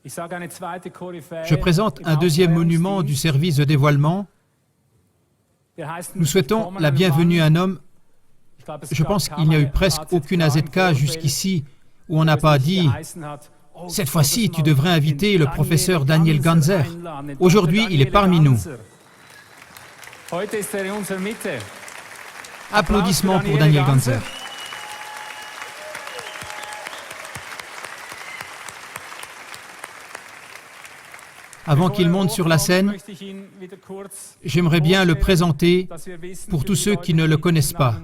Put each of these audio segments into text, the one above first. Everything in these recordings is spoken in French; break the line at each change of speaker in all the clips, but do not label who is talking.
Je présente un deuxième monument du service de dévoilement. Nous souhaitons la bienvenue à un homme. Je pense qu'il n'y a eu presque aucune AZK jusqu'ici où on n'a pas dit « Cette fois-ci, tu devrais inviter le professeur Daniel Ganser. Aujourd'hui, il est parmi nous. » Applaudissements pour Daniel Ganser. Avant qu'il monte sur la scène, j'aimerais bien le présenter pour tous ceux qui ne le connaissent pas.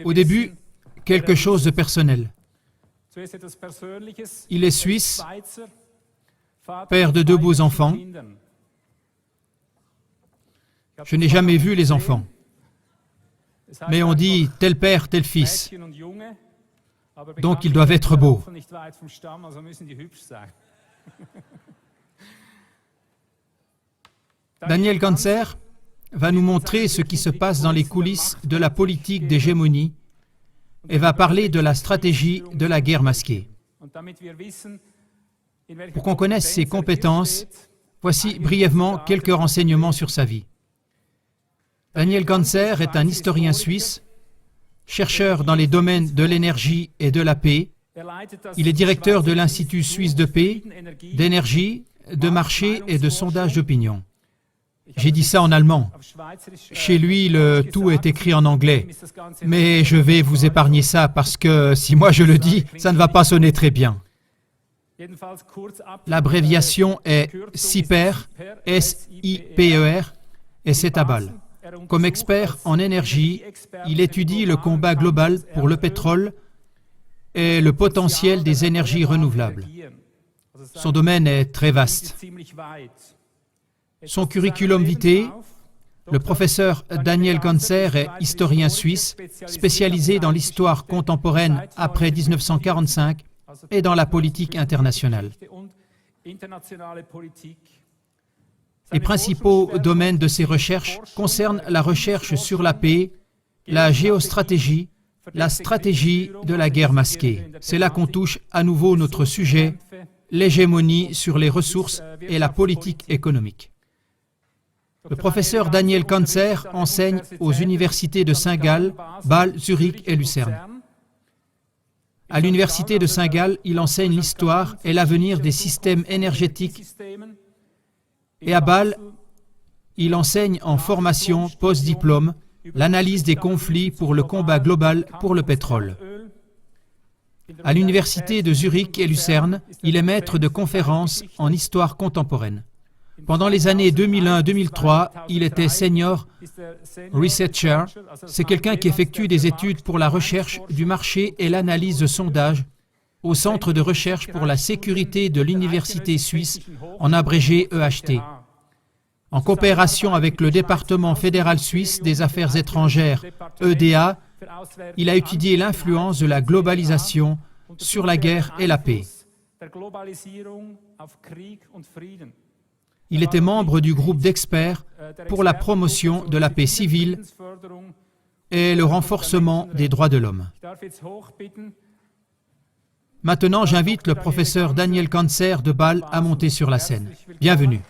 Au début, quelque chose de personnel. Il est suisse, père de 2 beaux enfants. Je n'ai jamais vu les enfants. Mais on dit tel père, tel fils. Donc ils doivent être beaux. Daniel Ganser va nous montrer ce qui se passe dans les coulisses de la politique d'hégémonie et va parler de la stratégie de la guerre masquée. Pour qu'on connaisse ses compétences, voici brièvement quelques renseignements sur sa vie. Daniel Ganser est un historien suisse, chercheur dans les domaines de l'énergie et de la paix. Il est directeur de l'Institut suisse de paix, d'énergie, de marché et de sondage d'opinion. J'ai dit ça en allemand. Chez lui, le tout est écrit en anglais. Mais je vais vous épargner ça parce que si moi je le dis, ça ne va pas sonner très bien. L'abréviation est SIPER, S-I-P-E-R, et c'est à Bâle. Comme expert en énergie, il étudie le combat global pour le pétrole et le potentiel des énergies renouvelables. Son domaine est très vaste. Son curriculum vitae, le professeur Daniel Ganser est historien suisse, spécialisé dans l'histoire contemporaine après 1945 et dans la politique internationale. Les principaux domaines de ses recherches concernent la recherche sur la paix, la géostratégie, la stratégie de la guerre masquée. C'est là qu'on touche à nouveau notre sujet, l'hégémonie sur les ressources et la politique économique. Le professeur Daniel Ganser enseigne aux universités de Saint-Gall, Bâle, Zurich et Lucerne. À l'université de Saint-Gall, il enseigne l'histoire et l'avenir des systèmes énergétiques. Et à Bâle, il enseigne en formation post-diplôme l'analyse des conflits pour le combat global pour le pétrole. À l'université de Zurich et Lucerne, il est maître de conférences en histoire contemporaine. Pendant les années 2001-2003, il était senior researcher. C'est quelqu'un qui effectue des études pour la recherche du marché et l'analyse de sondages au Centre de recherche pour la sécurité de l'Université suisse, en abrégé EHT. En coopération avec le département fédéral suisse des affaires étrangères, EDA, il a étudié l'influence de la globalisation sur la guerre et la paix. Il était membre du groupe d'experts pour la promotion de la paix civile et le renforcement des droits de l'homme. Maintenant, j'invite le professeur Daniel Ganser de Bâle à monter sur la scène. Bienvenue.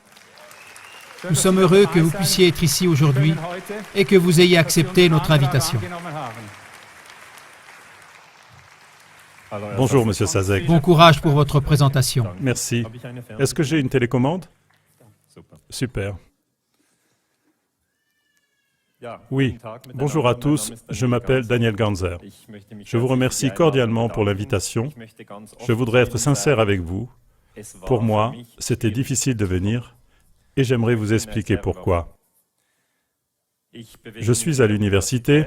Nous sommes heureux que vous puissiez être ici aujourd'hui et que vous ayez accepté notre invitation.
Bonjour, Monsieur Sazek.
Bon courage pour votre présentation.
Merci. Est-ce que j'ai une télécommande? Super. Oui, bonjour à tous, je m'appelle Daniel Ganser. Je vous remercie cordialement pour l'invitation. Je voudrais être sincère avec vous. Pour moi, c'était difficile de venir et j'aimerais vous expliquer pourquoi. Je suis à l'université,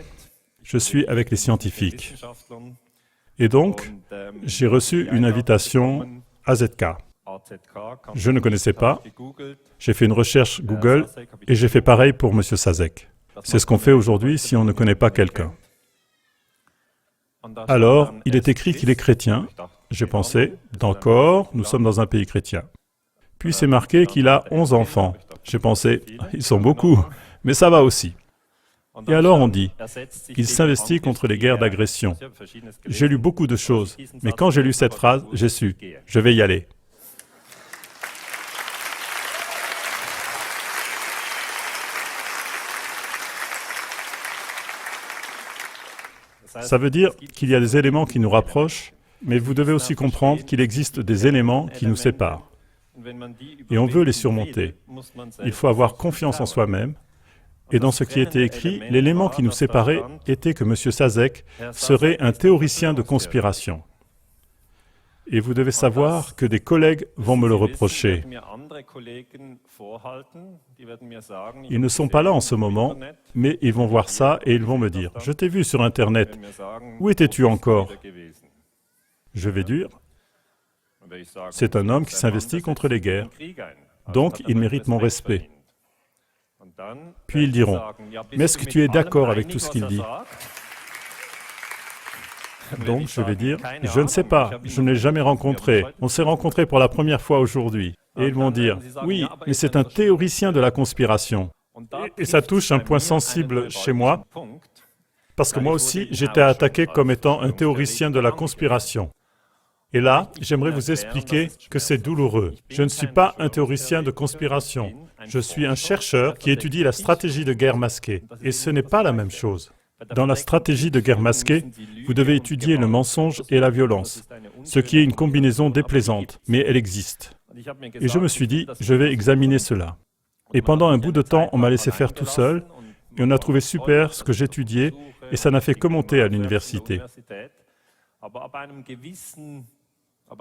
je suis avec les scientifiques. Et donc, j'ai reçu une invitation AZK. Je ne connaissais pas, j'ai fait une recherche Google et j'ai fait pareil pour M. Sazek. C'est ce qu'on fait aujourd'hui si on ne connaît pas quelqu'un. Alors, il est écrit qu'il est chrétien. J'ai pensé, d'accord, nous sommes dans un pays chrétien. Puis c'est marqué qu'il a 11 enfants. J'ai pensé, ils sont beaucoup, mais ça va aussi. Et alors on dit, il s'investit contre les guerres d'agression. J'ai lu beaucoup de choses, mais quand j'ai lu cette phrase, j'ai su, je vais y aller. Ça veut dire qu'il y a des éléments qui nous rapprochent, mais vous devez aussi comprendre qu'il existe des éléments qui nous séparent. Et on veut les surmonter. Il faut avoir confiance en soi-même. Et dans ce qui était écrit, l'élément qui nous séparait était que M. Sazek serait un théoricien de conspiration. Et vous devez savoir que des collègues vont me le reprocher. Ils ne sont pas là en ce moment, mais ils vont voir ça et ils vont me dire « Je t'ai vu sur Internet, où étais-tu encore ?» Je vais dire « C'est un homme qui s'investit contre les guerres, donc il mérite mon respect. » Puis ils diront « Mais est-ce que tu es d'accord avec tout ce qu'il dit ?» Donc je vais dire « Je ne sais pas, je ne l'ai jamais rencontré, on s'est rencontrés pour la première fois aujourd'hui. » Et ils vont dire « Oui, mais c'est un théoricien de la conspiration. » Et ça touche un point sensible chez moi, parce que moi aussi j'étais attaqué comme étant un théoricien de la conspiration. Et là, j'aimerais vous expliquer que c'est douloureux. Je ne suis pas un théoricien de conspiration. Je suis un chercheur qui étudie la stratégie de guerre masquée. Et ce n'est pas la même chose. Dans la stratégie de guerre masquée, vous devez étudier le mensonge et la violence, ce qui est une combinaison déplaisante, mais elle existe. Et je me suis dit, je vais examiner cela. Et pendant un bout de temps, on m'a laissé faire tout seul, et on a trouvé super ce que j'étudiais, et ça n'a fait que monter à l'université.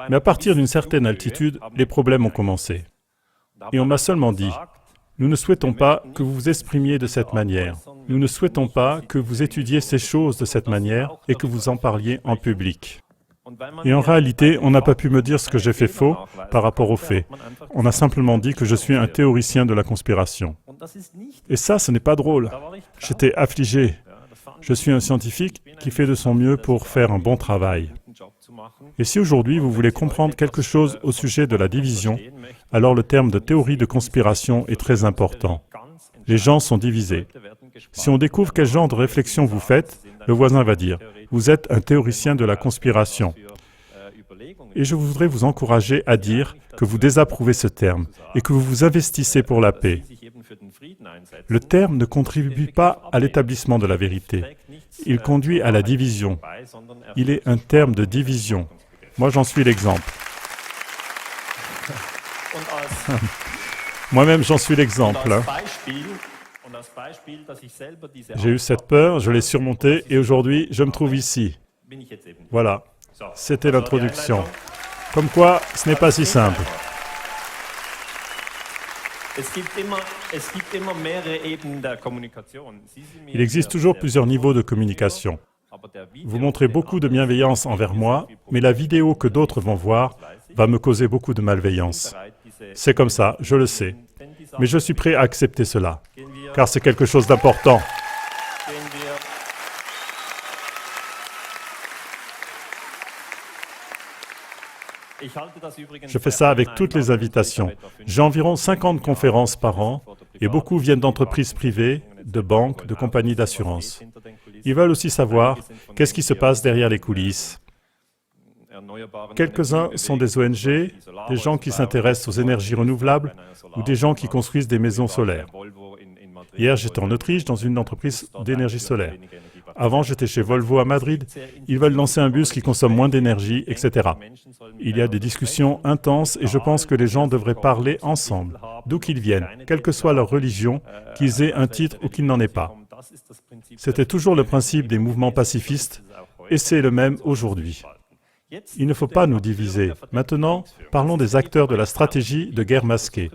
Mais à partir d'une certaine altitude, les problèmes ont commencé. Et on m'a seulement dit, nous ne souhaitons pas que vous vous exprimiez de cette manière. Nous ne souhaitons pas que vous étudiez ces choses de cette manière et que vous en parliez en public. Et en réalité, on n'a pas pu me dire ce que j'ai fait faux par rapport aux faits. On a simplement dit que je suis un théoricien de la conspiration. Et ça, ce n'est pas drôle. J'étais affligé. Je suis un scientifique qui fait de son mieux pour faire un bon travail. Et si aujourd'hui vous voulez comprendre quelque chose au sujet de la division, alors le terme de théorie de conspiration est très important. Les gens sont divisés. Si on découvre quel genre de réflexion vous faites, le voisin va dire « Vous êtes un théoricien de la conspiration ». Et je voudrais vous encourager à dire que vous désapprouvez ce terme et que vous vous investissez pour la paix. Le terme ne contribue pas à l'établissement de la vérité. Il conduit à la division. Il est un terme de division. Moi, j'en suis l'exemple. Moi-même, j'en suis l'exemple. J'ai eu cette peur, je l'ai surmontée et aujourd'hui, je me trouve ici. Voilà, c'était l'introduction. Comme quoi, ce n'est pas si simple. Il existe toujours plusieurs niveaux de communication. Vous montrez beaucoup de bienveillance envers moi, mais la vidéo que d'autres vont voir va me causer beaucoup de malveillance. C'est comme ça, je le sais. Mais je suis prêt à accepter cela, car c'est quelque chose d'important. Je fais ça avec toutes les invitations. J'ai environ 50 conférences par an et beaucoup viennent d'entreprises privées, de banques, de compagnies d'assurance. Ils veulent aussi savoir qu'est-ce qui se passe derrière les coulisses. Quelques-uns sont des ONG, des gens qui s'intéressent aux énergies renouvelables ou des gens qui construisent des maisons solaires. Hier, j'étais en Autriche dans une entreprise d'énergie solaire. Avant, j'étais chez Volvo à Madrid. Ils veulent lancer un bus qui consomme moins d'énergie, etc. Il y a des discussions intenses et je pense que les gens devraient parler ensemble, d'où qu'ils viennent, quelle que soit leur religion, qu'ils aient un titre ou qu'ils n'en aient pas. C'était toujours le principe des mouvements pacifistes et c'est le même aujourd'hui. Il ne faut pas nous diviser. Maintenant, parlons des acteurs de la stratégie de guerre masquée.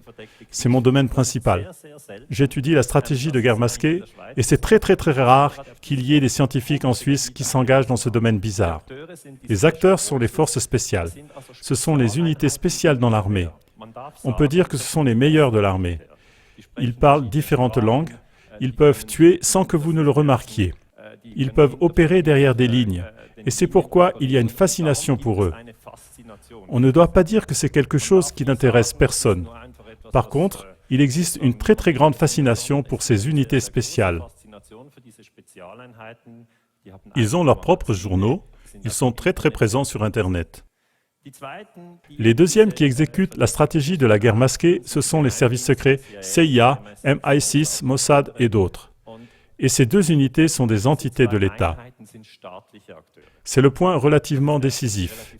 C'est mon domaine principal. J'étudie la stratégie de guerre masquée et c'est très rare qu'il y ait des scientifiques en Suisse qui s'engagent dans ce domaine bizarre. Les acteurs sont les forces spéciales. Ce sont les unités spéciales dans l'armée. On peut dire que ce sont les meilleurs de l'armée. Ils parlent différentes langues. Ils peuvent tuer sans que vous ne le remarquiez. Ils peuvent opérer derrière des lignes. Et c'est pourquoi il y a une fascination pour eux. On ne doit pas dire que c'est quelque chose qui n'intéresse personne. Par contre, il existe une très grande fascination pour ces unités spéciales. Ils ont leurs propres journaux, ils sont très présents sur Internet. Les deuxièmes qui exécutent la stratégie de la guerre masquée, ce sont les services secrets CIA, MI6, Mossad et d'autres. Et ces deux unités sont des entités de l'État. C'est le point relativement décisif.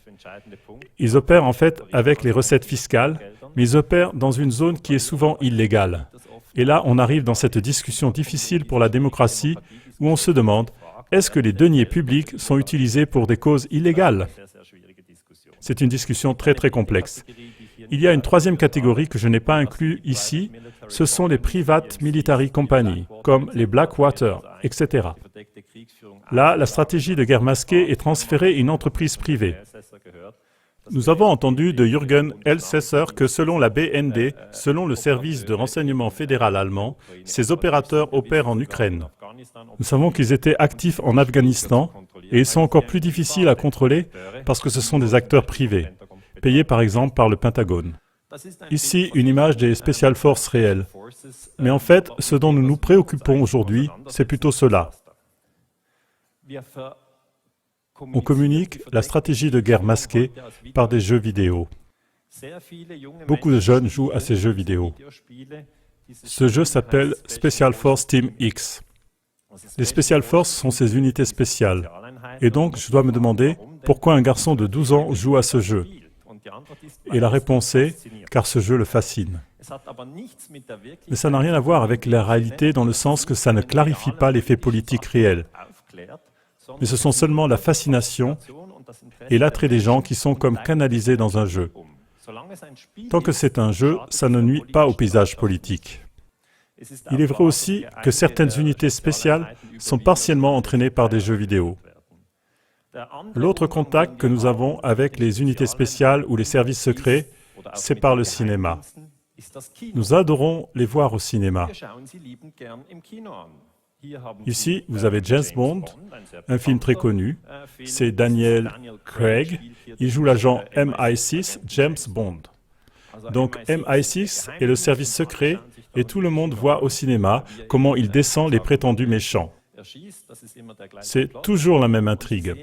Ils opèrent en fait avec les recettes fiscales, mais ils opèrent dans une zone qui est souvent illégale. Et là, on arrive dans cette discussion difficile pour la démocratie où on se demande, est-ce que les deniers publics sont utilisés pour des causes illégales? C'est une discussion très très complexe. Il y a une troisième catégorie que je n'ai pas inclue ici, ce sont les private military companies, comme les Blackwater, etc. Là, la stratégie de guerre masquée est transférée à une entreprise privée. Nous avons entendu de Jürgen Elsässer que selon la BND, selon le service de renseignement fédéral allemand, ces opérateurs opèrent en Ukraine. Nous savons qu'ils étaient actifs en Afghanistan et ils sont encore plus difficiles à contrôler parce que ce sont des acteurs privés, payés par exemple par le Pentagone. Ici, une image des Special Forces réelles. Mais en fait, ce dont nous nous préoccupons aujourd'hui, c'est plutôt cela. On communique la stratégie de guerre masquée par des jeux vidéo. Beaucoup de jeunes jouent à ces jeux vidéo. Ce jeu s'appelle Special Force Team X. Les Special Forces sont ces unités spéciales. Et donc, je dois me demander pourquoi un garçon de 12 ans joue à ce jeu. Et la réponse est « car ce jeu le fascine ». Mais ça n'a rien à voir avec la réalité dans le sens que ça ne clarifie pas les faits politiques réels. Mais ce sont seulement la fascination et l'attrait des gens qui sont comme canalisés dans un jeu. Tant que c'est un jeu, ça ne nuit pas au paysage politique. Il est vrai aussi que certaines unités spéciales sont partiellement entraînées par des jeux vidéo. L'autre contact que nous avons avec les unités spéciales ou les services secrets, c'est par le cinéma. Nous adorons les voir au cinéma. Ici, vous avez James Bond, un film très connu. C'est Daniel Craig. Il joue l'agent MI6, James Bond. Donc MI6 est le service secret et tout le monde voit au cinéma comment il descend les prétendus méchants. C'est toujours la même intrigue.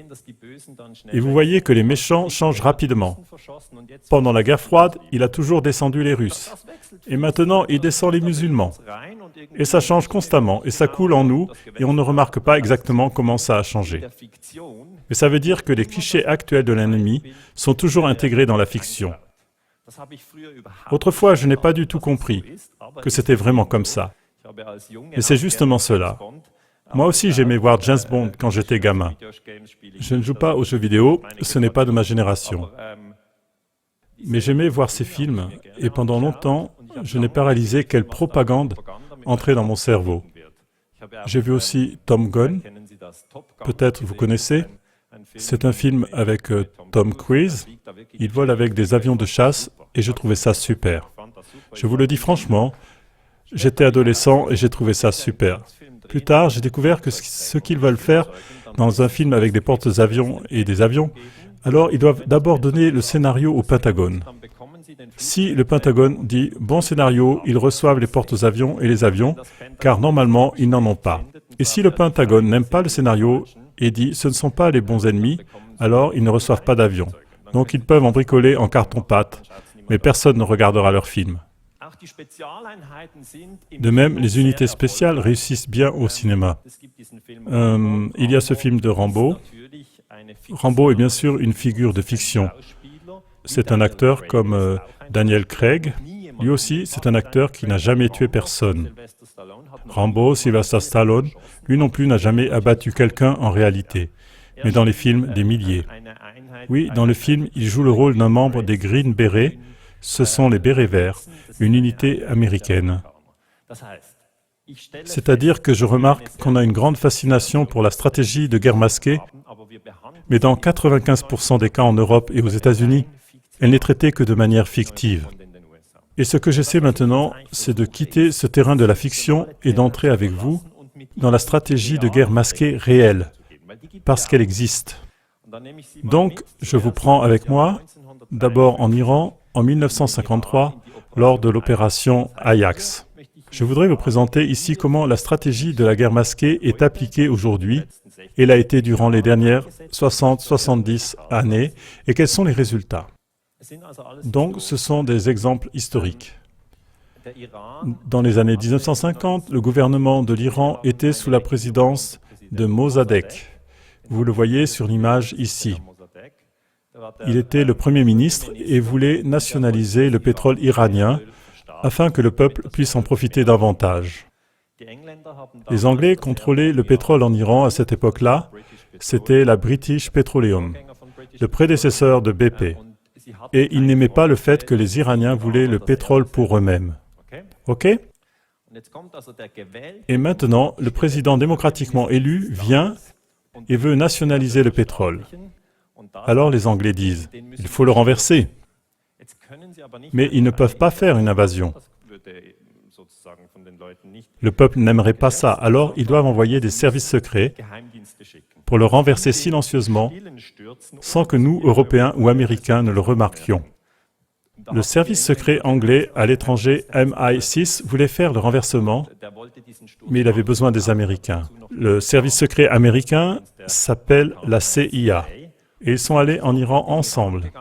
Et vous voyez que les méchants changent rapidement. Pendant la guerre froide, il a toujours descendu les Russes. Et maintenant, il descend les musulmans. Et ça change constamment, et ça coule en nous, et on ne remarque pas exactement comment ça a changé. Mais ça veut dire que les clichés actuels de l'ennemi sont toujours intégrés dans la fiction. Autrefois, je n'ai pas du tout compris que c'était vraiment comme ça. Mais c'est justement cela. Moi aussi, j'aimais voir James Bond quand j'étais gamin. Je ne joue pas aux jeux vidéo, ce n'est pas de ma génération. Mais j'aimais voir ces films, et pendant longtemps, je n'ai pas réalisé quelle propagande entrait dans mon cerveau. J'ai vu aussi Top Gun, peut-être vous connaissez. C'est un film avec Tom Cruise. Il vole avec des avions de chasse, et je trouvais ça super. Je vous le dis franchement, j'étais adolescent et j'ai trouvé ça super. Plus tard, j'ai découvert que ce qu'ils veulent faire dans un film avec des porte-avions et des avions, alors ils doivent d'abord donner le scénario au Pentagone. Si le Pentagone dit « bon scénario », ils reçoivent les porte-avions et les avions, car normalement, ils n'en ont pas. Et si le Pentagone n'aime pas le scénario et dit « ce ne sont pas les bons ennemis », alors ils ne reçoivent pas d'avions. Donc ils peuvent en bricoler en carton-pâte, mais personne ne regardera leur film. De même, les unités spéciales réussissent bien au cinéma. Il y a ce film de Rambo. Rambo est bien sûr une figure de fiction. C'est un acteur comme Daniel Craig. Lui aussi, c'est un acteur qui n'a jamais tué personne. Rambo, Sylvester Stallone, lui non plus n'a jamais abattu quelqu'un en réalité. Mais dans les films, des milliers. Oui, dans le film, il joue le rôle d'un membre des Green Berets. Ce sont les bérets verts, une unité américaine. C'est-à-dire que je remarque qu'on a une grande fascination pour la stratégie de guerre masquée, mais dans 95% des cas en Europe et aux États-Unis, elle n'est traitée que de manière fictive. Et ce que j'essaie maintenant, c'est de quitter ce terrain de la fiction et d'entrer avec vous dans la stratégie de guerre masquée réelle, parce qu'elle existe. Donc, je vous prends avec moi, d'abord en Iran, en 1953, lors de l'opération Ajax. Je voudrais vous présenter ici comment la stratégie de la guerre masquée est appliquée aujourd'hui et l'a été durant les dernières 60-70 années et quels sont les résultats. Donc, ce sont des exemples historiques. Dans les années 1950, le gouvernement de l'Iran était sous la présidence de Mossadegh. Vous le voyez sur l'image ici. Il était le Premier ministre et voulait nationaliser le pétrole iranien afin que le peuple puisse en profiter davantage. Les Anglais contrôlaient le pétrole en Iran à cette époque-là. C'était la British Petroleum, le prédécesseur de BP. Et ils n'aimaient pas le fait que les Iraniens voulaient le pétrole pour eux-mêmes. OK? Et maintenant, le président démocratiquement élu vient et veut nationaliser le pétrole. Alors les Anglais disent, il faut le renverser. Mais ils ne peuvent pas faire une invasion. Le peuple n'aimerait pas ça, alors ils doivent envoyer des services secrets pour le renverser silencieusement, sans que nous, Européens ou Américains, ne le remarquions. Le service secret anglais à l'étranger, MI6, voulait faire le renversement, mais il avait besoin des Américains. Le service secret américain s'appelle la CIA, et ils sont allés en Iran ensemble.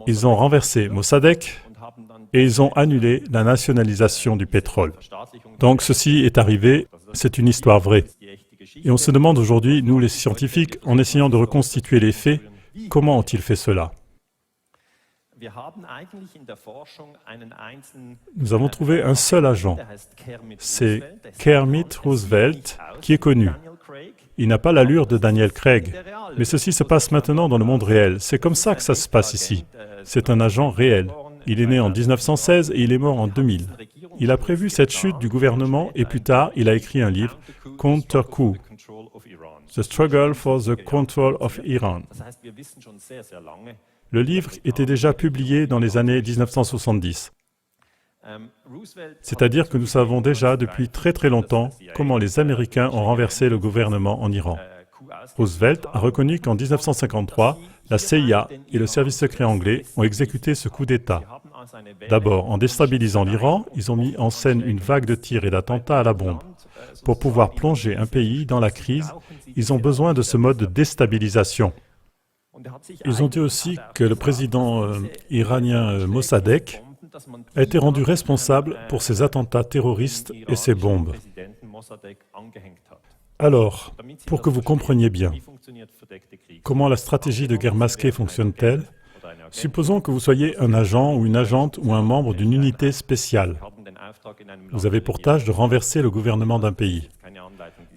Ils ont renversé Mossadegh et ils ont annulé la nationalisation du pétrole. Donc ceci est arrivé, c'est une histoire vraie. Et on se demande aujourd'hui, nous les scientifiques, en essayant de reconstituer les faits, comment ont-ils fait cela? Nous avons trouvé un seul agent, c'est Kermit Roosevelt, qui est connu. Il n'a pas l'allure de Daniel Craig, mais ceci se passe maintenant dans le monde réel. C'est comme ça que ça se passe ici. C'est un agent réel. Il est né en 1916 et il est mort en 2000. Il a prévu cette chute du gouvernement et plus tard, il a écrit un livre, Counter-coup, The Struggle for the Control of Iran. Le livre était déjà publié dans les années 1970. C'est-à-dire que nous savons déjà depuis très très longtemps comment les Américains ont renversé le gouvernement en Iran. Roosevelt a reconnu qu'en 1953, la CIA et le service secret anglais ont exécuté ce coup d'État. D'abord, en déstabilisant l'Iran, ils ont mis en scène une vague de tirs et d'attentats à la bombe. Pour pouvoir plonger un pays dans la crise, ils ont besoin de ce mode de déstabilisation. Ils ont dit aussi que le président iranien Mossadegh a été rendu responsable pour ces attentats terroristes et ces bombes. Alors, pour que vous compreniez bien, comment la stratégie de guerre masquée fonctionne-t-elle? Supposons que vous soyez un agent ou une agente ou un membre d'une unité spéciale. Vous avez pour tâche de renverser le gouvernement d'un pays.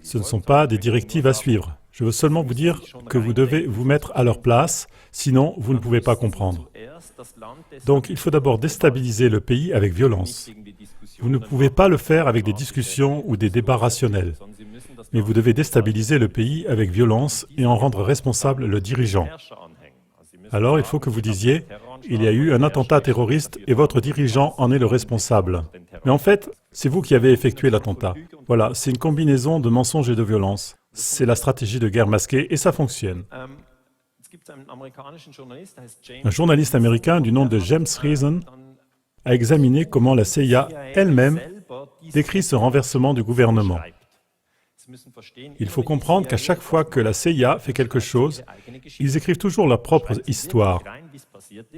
Ce ne sont pas des directives à suivre. Je veux seulement vous dire que vous devez vous mettre à leur place, sinon vous ne pouvez pas comprendre. Donc il faut d'abord déstabiliser le pays avec violence. Vous ne pouvez pas le faire avec des discussions ou des débats rationnels, mais vous devez déstabiliser le pays avec violence et en rendre responsable le dirigeant. Alors il faut que vous disiez, il y a eu un attentat terroriste et votre dirigeant en est le responsable. Mais en fait, c'est vous qui avez effectué l'attentat. Voilà, c'est une combinaison de mensonges et de violence. C'est la stratégie de guerre masquée et ça fonctionne. Un journaliste américain du nom de James Reason a examiné comment la CIA elle-même décrit ce renversement du gouvernement. Il faut comprendre qu'à chaque fois que la CIA fait quelque chose, ils écrivent toujours leur propre histoire.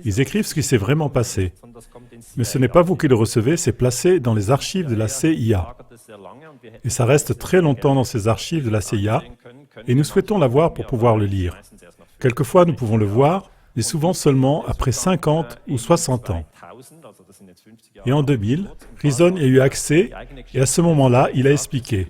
Ils écrivent ce qui s'est vraiment passé. Mais ce n'est pas vous qui le recevez, c'est placé dans les archives de la CIA. Et ça reste très longtemps dans ces archives de la CIA, et nous souhaitons l'avoir pour pouvoir le lire. Quelquefois, nous pouvons le voir, mais souvent seulement après 50 ou 60 ans. Et en 2000, Reason a eu accès, et à ce moment-là, il a expliqué.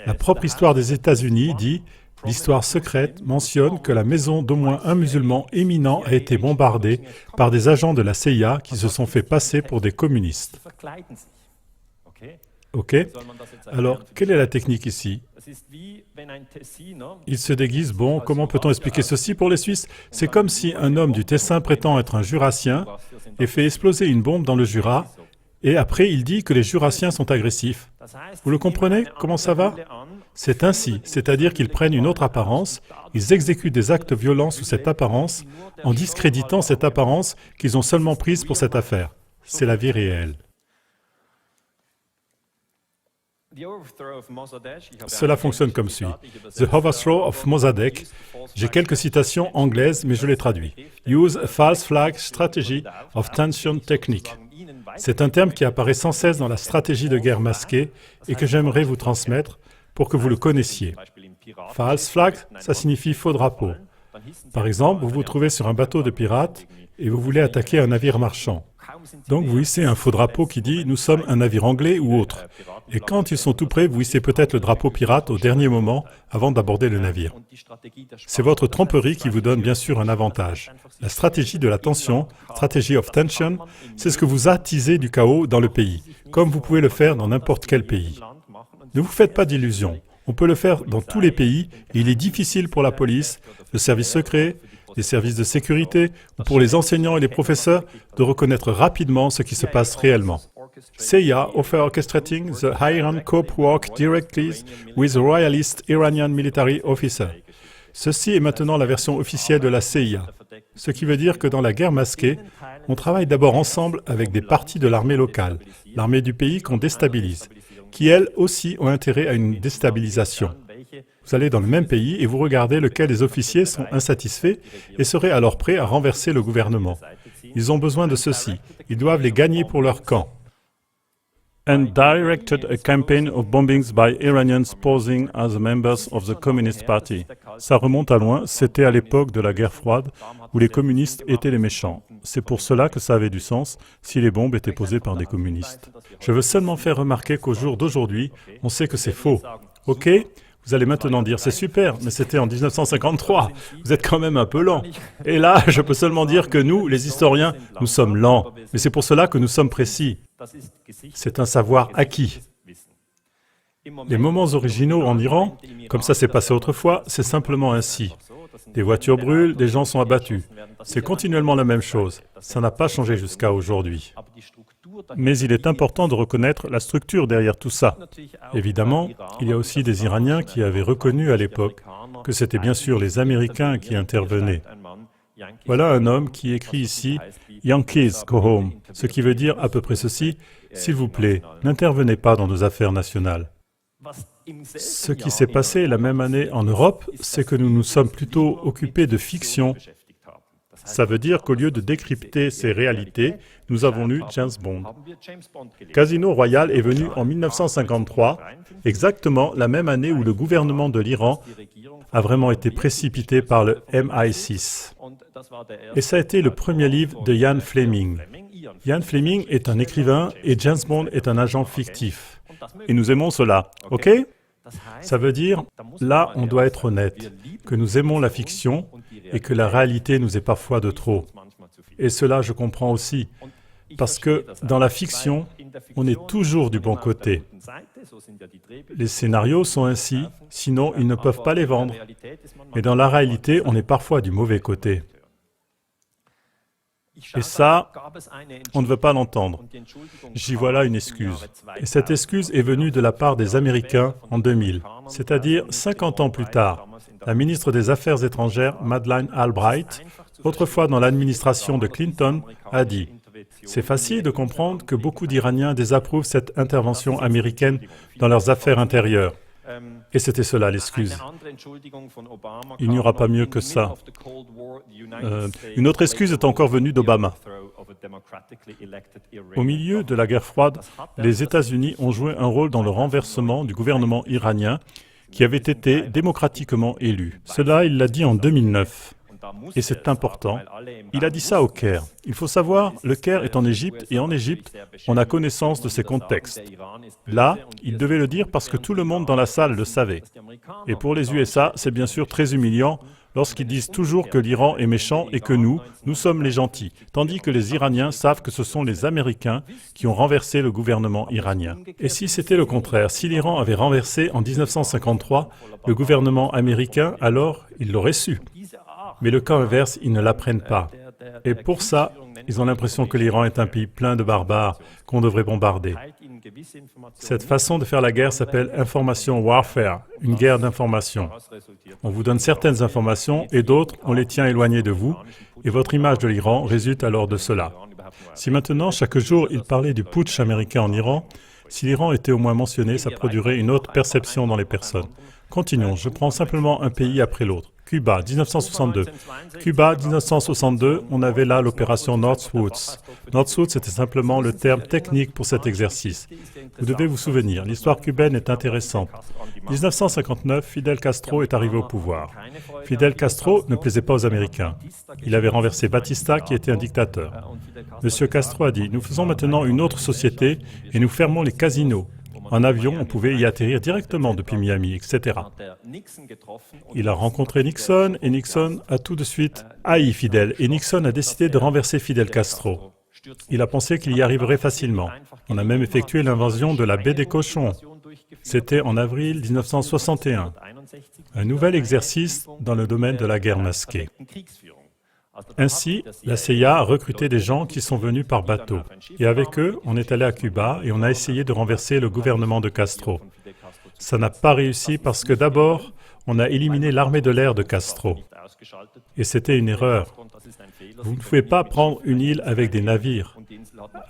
La propre histoire des États-Unis dit « L'histoire secrète mentionne que la maison d'au moins un musulman éminent a été bombardée par des agents de la CIA qui se sont fait passer pour des communistes. » Ok? Alors, quelle est la technique ici? Il se déguise, bon, comment peut-on expliquer ceci pour les Suisses? C'est comme si un homme du Tessin prétend être un Jurassien et fait exploser une bombe dans le Jura, et après il dit que les Jurassiens sont agressifs. Vous le comprenez? Comment ça va? C'est ainsi, c'est-à-dire qu'ils prennent une autre apparence, ils exécutent des actes violents sous cette apparence, en discréditant cette apparence qu'ils ont seulement prise pour cette affaire. C'est la vie réelle. Cela fonctionne comme suit. The overthrow of Mossadegh. J'ai quelques citations anglaises, mais je les traduis. Use a false flag strategy of tension technique. C'est un terme qui apparaît sans cesse dans la stratégie de guerre masquée et que j'aimerais vous transmettre pour que vous le connaissiez. False flag, ça signifie faux drapeau. Par exemple, vous vous trouvez sur un bateau de pirates et vous voulez attaquer un navire marchand. Donc vous hissez un faux drapeau qui dit « Nous sommes un navire anglais ou autre ». Et quand ils sont tout près, vous hissez peut-être le drapeau pirate au dernier moment avant d'aborder le navire. C'est votre tromperie qui vous donne bien sûr un avantage. La stratégie de la tension, strategy of tension, c'est ce que vous attisez du chaos dans le pays, comme vous pouvez le faire dans n'importe quel pays. Ne vous faites pas d'illusions. On peut le faire dans tous les pays et il est difficile pour la police, le service secret, les services de sécurité ou pour les enseignants et les professeurs de reconnaître rapidement ce qui se passe réellement. CIA offer orchestrating the Iran Cope work directly with royalist Iranian military officer. Ceci est maintenant la version officielle de la CIA, ce qui veut dire que dans la guerre masquée, on travaille d'abord ensemble avec des parties de l'armée locale, l'armée du pays qu'on déstabilise, qui elles aussi ont intérêt à une déstabilisation. Vous allez dans le même pays et vous regardez lequel des officiers sont insatisfaits et seraient alors prêts à renverser le gouvernement. Ils ont besoin de ceci. Ils doivent les gagner pour leur camp. And directed a campaign of bombings by Iranians posing as members of the Communist Party. Ça remonte à loin, c'était à l'époque de la guerre froide où les communistes étaient les méchants. C'est pour cela que ça avait du sens si les bombes étaient posées par des communistes. Je veux seulement faire remarquer qu'au jour d'aujourd'hui, on sait que c'est faux. OK ? Vous allez maintenant dire, c'est super, mais c'était en 1953, vous êtes quand même un peu lent. Et là, je peux seulement dire que nous, les historiens, nous sommes lents. Mais c'est pour cela que nous sommes précis. C'est un savoir acquis. Les moments originaux en Iran, comme ça s'est passé autrefois, c'est simplement ainsi. Des voitures brûlent, des gens sont abattus. C'est continuellement la même chose. Ça n'a pas changé jusqu'à aujourd'hui. Mais il est important de reconnaître la structure derrière tout ça. Évidemment, il y a aussi des Iraniens qui avaient reconnu à l'époque que c'était bien sûr les Américains qui intervenaient. Voilà un homme qui écrit ici « Yankees, go home », ce qui veut dire à peu près ceci « S'il vous plaît, n'intervenez pas dans nos affaires nationales ». Ce qui s'est passé la même année en Europe, c'est que nous nous sommes plutôt occupés de fiction. Ça veut dire qu'au lieu de décrypter ces réalités, nous avons eu James Bond. Casino Royale est venu en 1953, exactement la même année où le gouvernement de l'Iran a vraiment été précipité par le MI6. Et ça a été le premier livre de Ian Fleming. Ian Fleming est un écrivain et James Bond est un agent fictif. Et nous aimons cela, ok ? Ça veut dire, là, on doit être honnête, que nous aimons la fiction et que la réalité nous est parfois de trop. Et cela, je comprends aussi, parce que dans la fiction, on est toujours du bon côté. Les scénarios sont ainsi, sinon ils ne peuvent pas les vendre. Mais dans la réalité, on est parfois du mauvais côté. Et ça, on ne veut pas l'entendre. J'y vois là une excuse. Et cette excuse est venue de la part des Américains en 2000, c'est-à-dire 50 ans plus tard. La ministre des Affaires étrangères, Madeleine Albright, autrefois dans l'administration de Clinton, a dit « C'est facile de comprendre que beaucoup d'Iraniens désapprouvent cette intervention américaine dans leurs affaires intérieures. » Et c'était cela l'excuse. Il n'y aura pas mieux que ça. Une autre excuse est encore venue d'Obama. Au milieu de la guerre froide, les États-Unis ont joué un rôle dans le renversement du gouvernement iranien qui avait été démocratiquement élu. Cela, il l'a dit en 2009. Et c'est important. Il a dit ça au Caire. Il faut savoir, le Caire est en Égypte, et en Égypte, on a connaissance de ces contextes. Là, il devait le dire parce que tout le monde dans la salle le savait. Et pour les USA, c'est bien sûr très humiliant lorsqu'ils disent toujours que l'Iran est méchant et que nous sommes les gentils, tandis que les Iraniens savent que ce sont les Américains qui ont renversé le gouvernement iranien. Et si c'était le contraire, si l'Iran avait renversé en 1953 le gouvernement américain, alors il l'aurait su. Mais le cas inverse, ils ne l'apprennent pas. Et pour ça, ils ont l'impression que l'Iran est un pays plein de barbares qu'on devrait bombarder. Cette façon de faire la guerre s'appelle information warfare, une guerre d'information. On vous donne certaines informations et d'autres, on les tient éloignées de vous, et votre image de l'Iran résulte alors de cela. Si maintenant, chaque jour, il parlait du putsch américain en Iran, si l'Iran était au moins mentionné, ça produirait une autre perception dans les personnes. Continuons, je prends simplement un pays après l'autre. Cuba, 1962. Cuba, 1962, on avait là l'opération Northwoods. Northwoods, c'était simplement le terme technique pour cet exercice. Vous devez vous souvenir, l'histoire cubaine est intéressante. 1959, Fidel Castro est arrivé au pouvoir. Fidel Castro ne plaisait pas aux Américains. Il avait renversé Batista, qui était un dictateur. Monsieur Castro a dit, nous faisons maintenant une autre société et nous fermons les casinos. En avion, on pouvait y atterrir directement depuis Miami, etc. Il a rencontré Nixon et Nixon a tout de suite haï Fidel. Et Nixon a décidé de renverser Fidel Castro. Il a pensé qu'il y arriverait facilement. On a même effectué l'invasion de la baie des Cochons. C'était en avril 1961. Un nouvel exercice dans le domaine de la guerre masquée. Ainsi, la CIA a recruté des gens qui sont venus par bateau. Et avec eux, on est allé à Cuba et on a essayé de renverser le gouvernement de Castro. Ça n'a pas réussi parce que d'abord, on a éliminé l'armée de l'air de Castro. Et c'était une erreur. Vous ne pouvez pas prendre une île avec des navires,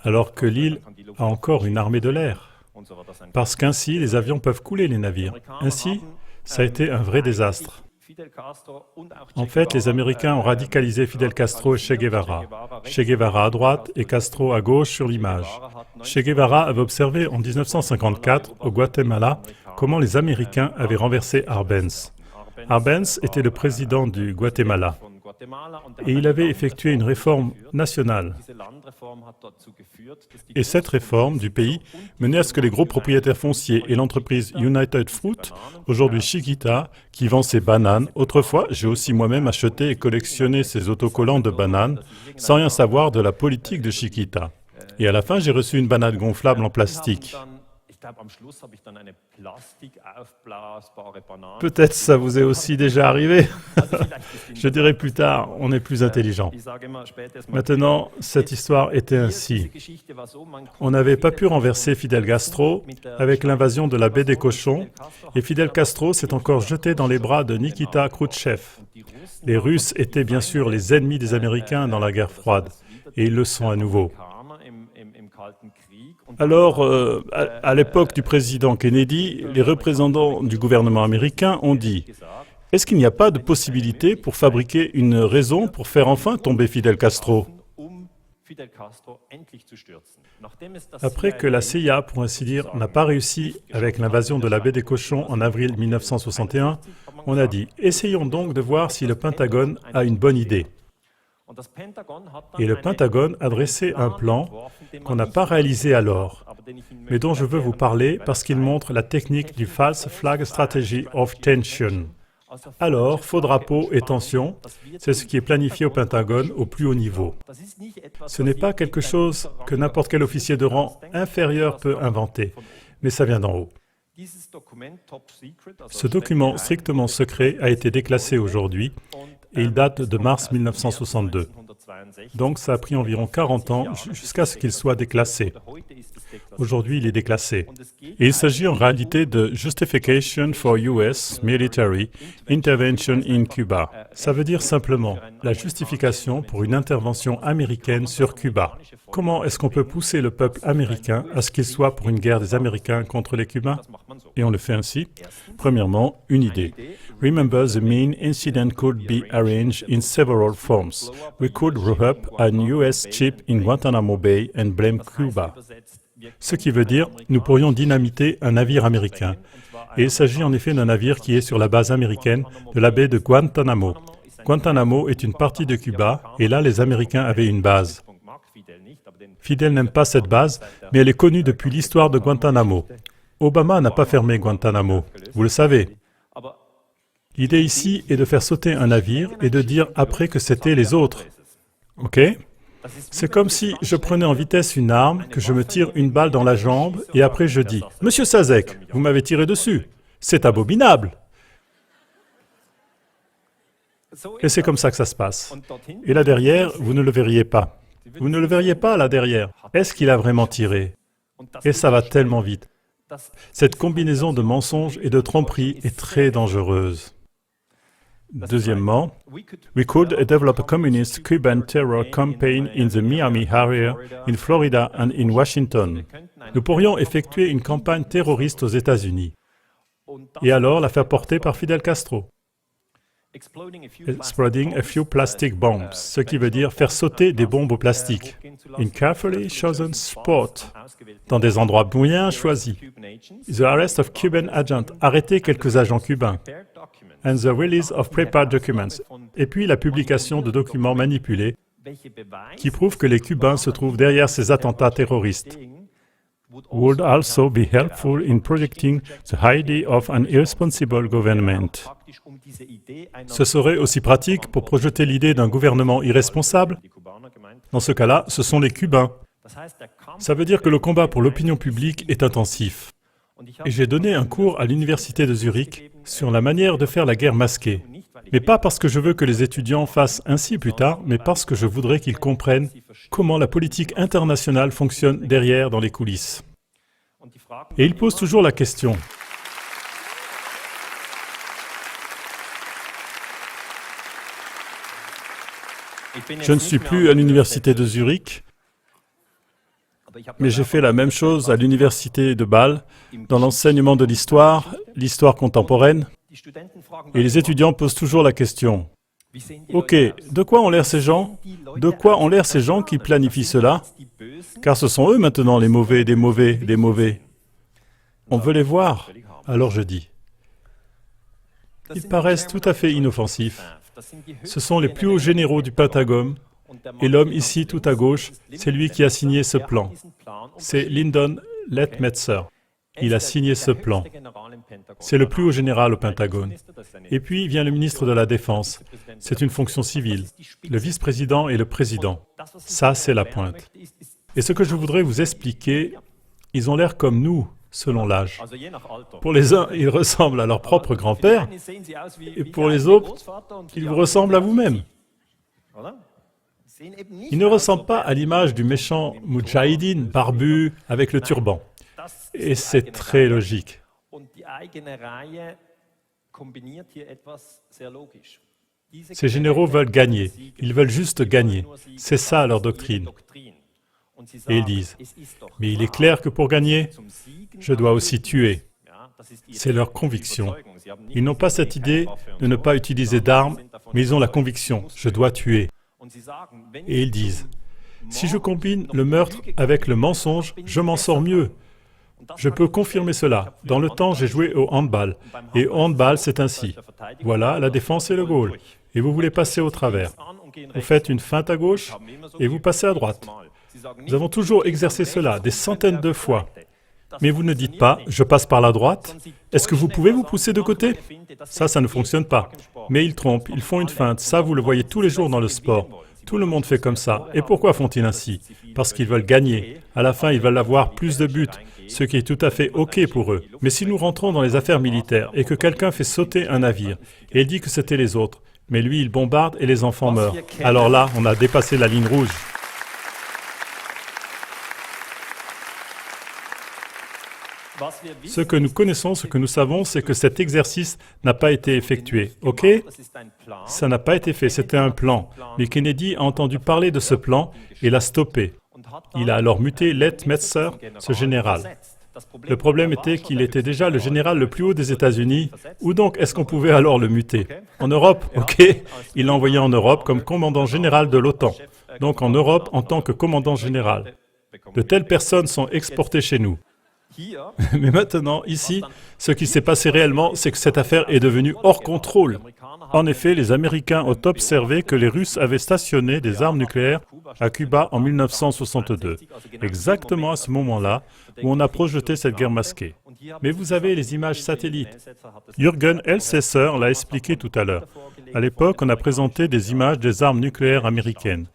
alors que l'île a encore une armée de l'air. Parce qu'ainsi, les avions peuvent couler les navires. Ainsi, ça a été un vrai désastre. En fait, les Américains ont radicalisé Fidel Castro et Che Guevara. Che Guevara à droite et Castro à gauche sur l'image. Che Guevara avait observé en 1954, au Guatemala, comment les Américains avaient renversé Arbenz. Arbenz était le président du Guatemala et il avait effectué une réforme nationale. Et cette réforme du pays menait à ce que les gros propriétaires fonciers et l'entreprise United Fruit, aujourd'hui Chiquita, qui vend ses bananes, autrefois j'ai aussi moi-même acheté et collectionné ces autocollants de bananes sans rien savoir de la politique de Chiquita. Et à la fin, j'ai reçu une banane gonflable en plastique. Peut-être ça vous est aussi déjà arrivé. Je dirai plus tard, on est plus intelligent. Maintenant, cette histoire était ainsi. On n'avait pas pu renverser Fidel Castro avec l'invasion de la baie des Cochons, et Fidel Castro s'est encore jeté dans les bras de Nikita Khrouchtchev. Les Russes étaient bien sûr les ennemis des Américains dans la guerre froide, et ils le sont à nouveau. Alors, à l'époque du président Kennedy, les représentants du gouvernement américain ont dit « Est-ce qu'il n'y a pas de possibilité pour fabriquer une raison pour faire enfin tomber Fidel Castro ?» Après que la CIA, pour ainsi dire, n'a pas réussi avec l'invasion de la baie des Cochons en avril 1961, on a dit « Essayons donc de voir si le Pentagone a une bonne idée. » Et le Pentagone a dressé un plan qu'on n'a pas réalisé alors, mais dont je veux vous parler parce qu'il montre la technique du False Flag Strategy of Tension. Alors, faux drapeau et tension, c'est ce qui est planifié au Pentagone au plus haut niveau. Ce n'est pas quelque chose que n'importe quel officier de rang inférieur peut inventer, mais ça vient d'en haut. Ce document strictement secret a été déclassé aujourd'hui et il date de mars 1962. Donc ça a pris environ 40 ans jusqu'à ce qu'il soit déclassé. Aujourd'hui, il est déclassé. Et il s'agit en réalité de Justification for US Military Intervention in Cuba. Ça veut dire simplement la justification pour une intervention américaine sur Cuba. Comment est-ce qu'on peut pousser le peuple américain à ce qu'il soit pour une guerre des Américains contre les Cubains? Et on le fait ainsi. Premièrement, une idée. Remember, the main incident could be arranged in several forms. We could roll up an US ship in Guantanamo Bay and blame Cuba. Ce qui veut dire, nous pourrions dynamiter un navire américain. Et il s'agit en effet d'un navire qui est sur la base américaine de la baie de Guantanamo. Guantanamo est une partie de Cuba, et là les Américains avaient une base. Fidel n'aime pas cette base, mais elle est connue depuis l'histoire de Guantanamo. Obama n'a pas fermé Guantanamo, vous le savez. L'idée ici est de faire sauter un navire et de dire après que c'était les autres. Ok? C'est comme si je prenais en vitesse une arme, que je me tire une balle dans la jambe et après je dis « Monsieur Sazek, vous m'avez tiré dessus. C'est abominable !» Et c'est comme ça que ça se passe. Et là derrière, vous ne le verriez pas. Vous ne le verriez pas là derrière. Est-ce qu'il a vraiment tiré? Et ça va tellement vite. Cette combinaison de mensonges et de tromperies est très dangereuse. Deuxièmement, we could develop a communist Cuban terror campaign in the Miami area, in Florida and in Washington. Nous pourrions effectuer une campagne terroriste aux États-Unis et alors la faire porter par Fidel Castro. exploding a few plastic bombs, ce qui veut dire faire sauter des bombes au plastique. In carefully chosen spots, dans des endroits bien choisis. The arrest of Cuban agents, arrêter quelques agents cubains. And the release of prepared documents. Et puis la publication de documents manipulés qui prouvent que les Cubains se trouvent derrière ces attentats terroristes. Would also be helpful in projecting the idea of an irresponsible government. Ce serait aussi pratique pour projeter l'idée d'un gouvernement irresponsable. Dans ce cas-là, ce sont les Cubains. Ça veut dire que le combat pour l'opinion publique est intensif. Et j'ai donné un cours à l'université de Zurich sur la manière de faire la guerre masquée. Mais pas parce que je veux que les étudiants fassent ainsi plus tard, mais parce que je voudrais qu'ils comprennent comment la politique internationale fonctionne derrière dans les coulisses. Et ils posent toujours la question. Je ne suis plus à l'université de Zurich, mais j'ai fait la même chose à l'université de Bâle, dans l'enseignement de l'histoire contemporaine, et les étudiants posent toujours la question. Ok, de quoi ont l'air ces gens? De quoi ont l'air ces gens qui planifient cela? Car ce sont eux maintenant les mauvais, des mauvais, des mauvais. On veut les voir, alors je dis. Ils paraissent tout à fait inoffensifs. Ce sont les plus hauts généraux du Pentagone, et l'homme ici tout à gauche, c'est lui qui a signé ce plan. C'est Lyndon Lettmetzer. Il a signé ce plan. C'est le plus haut général au Pentagone. Et puis vient le ministre de la Défense. C'est une fonction civile. Le vice-président et le président. Ça, c'est la pointe. Et ce que je voudrais vous expliquer, ils ont l'air comme nous, selon l'âge. Pour les uns, ils ressemblent à leur propre grand-père, et pour les autres, ils vous ressemblent à vous-même. Ils ne ressemblent pas à l'image du méchant Moudjahidine barbu avec le turban. Et c'est très logique. Ces généraux veulent gagner. Ils veulent juste gagner. C'est ça leur doctrine. Et ils disent, mais il est clair que pour gagner, je dois aussi tuer. C'est leur conviction. Ils n'ont pas cette idée de ne pas utiliser d'armes, mais ils ont la conviction, je dois tuer. Et ils disent, si je combine le meurtre avec le mensonge, je m'en sors mieux. Je peux confirmer cela. Dans le temps, j'ai joué au handball. Et au handball, c'est ainsi. Voilà, la défense et le goal. Et vous voulez passer au travers. Vous faites une feinte à gauche et vous passez à droite. Nous avons toujours exercé cela, des centaines de fois. Mais vous ne dites pas, je passe par la droite. Est-ce que vous pouvez vous pousser de côté? Ça ne fonctionne pas. Mais ils trompent, ils font une feinte. Ça, vous le voyez tous les jours dans le sport. Tout le monde fait comme ça. Et pourquoi font-ils ainsi? Parce qu'ils veulent gagner. À la fin, ils veulent avoir plus de buts, ce qui est tout à fait OK pour eux. Mais si nous rentrons dans les affaires militaires et que quelqu'un fait sauter un navire, et il dit que c'était les autres, mais lui, il bombarde et les enfants meurent. Alors là, on a dépassé la ligne rouge. Ce que nous connaissons, ce que nous savons, c'est que cet exercice n'a pas été effectué. OK? Ça n'a pas été fait, c'était un plan. Mais Kennedy a entendu parler de ce plan et l'a stoppé. Il a alors muté Lettmetzer, ce général. Le problème était qu'il était déjà le général le plus haut des États-Unis. Où donc est-ce qu'on pouvait alors le muter? En Europe, OK? Il l'a envoyé en Europe comme commandant général de l'OTAN. Donc en Europe en tant que commandant général. De telles personnes sont exportées chez nous. Mais maintenant, ici, ce qui s'est passé réellement, c'est que cette affaire est devenue hors contrôle. En effet, les Américains ont observé que les Russes avaient stationné des armes nucléaires à Cuba en 1962, exactement à ce moment-là où on a projeté cette guerre masquée. Mais vous avez les images satellites. Jürgen Elsässer l'a expliqué tout à l'heure. À l'époque, on a présenté des images des armes nucléaires américaines.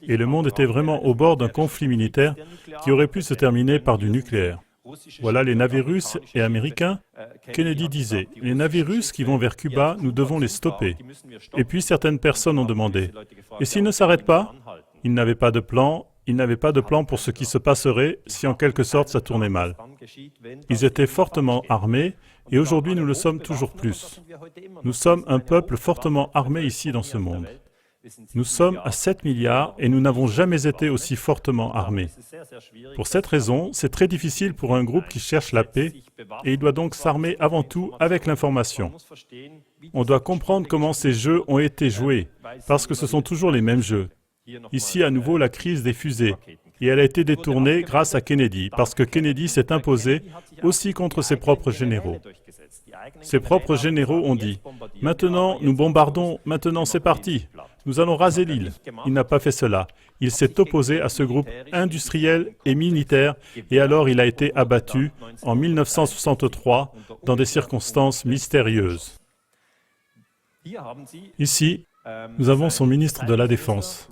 Et le monde était vraiment au bord d'un conflit militaire qui aurait pu se terminer par du nucléaire. Voilà les navires russes et américains. Kennedy disait, les navires russes qui vont vers Cuba, nous devons les stopper. Et puis certaines personnes ont demandé, et s'ils ne s'arrêtent pas? Ils n'avaient pas de plan, pour ce qui se passerait si en quelque sorte ça tournait mal. Ils étaient fortement armés, et aujourd'hui nous le sommes toujours plus. Nous sommes un peuple fortement armé ici dans ce monde. Nous sommes à 7 milliards et nous n'avons jamais été aussi fortement armés. Pour cette raison, c'est très difficile pour un groupe qui cherche la paix et il doit donc s'armer avant tout avec l'information. On doit comprendre comment ces jeux ont été joués, parce que ce sont toujours les mêmes jeux. Ici, à nouveau, la crise des fusées. Et elle a été détournée grâce à Kennedy, parce que Kennedy s'est imposé aussi contre ses propres généraux. Ses propres généraux ont dit « Maintenant, nous bombardons, maintenant c'est parti, nous allons raser l'île ». Il n'a pas fait cela. Il s'est opposé à ce groupe industriel et militaire, et alors il a été abattu en 1963 dans des circonstances mystérieuses. Ici, nous avons son ministre de la Défense,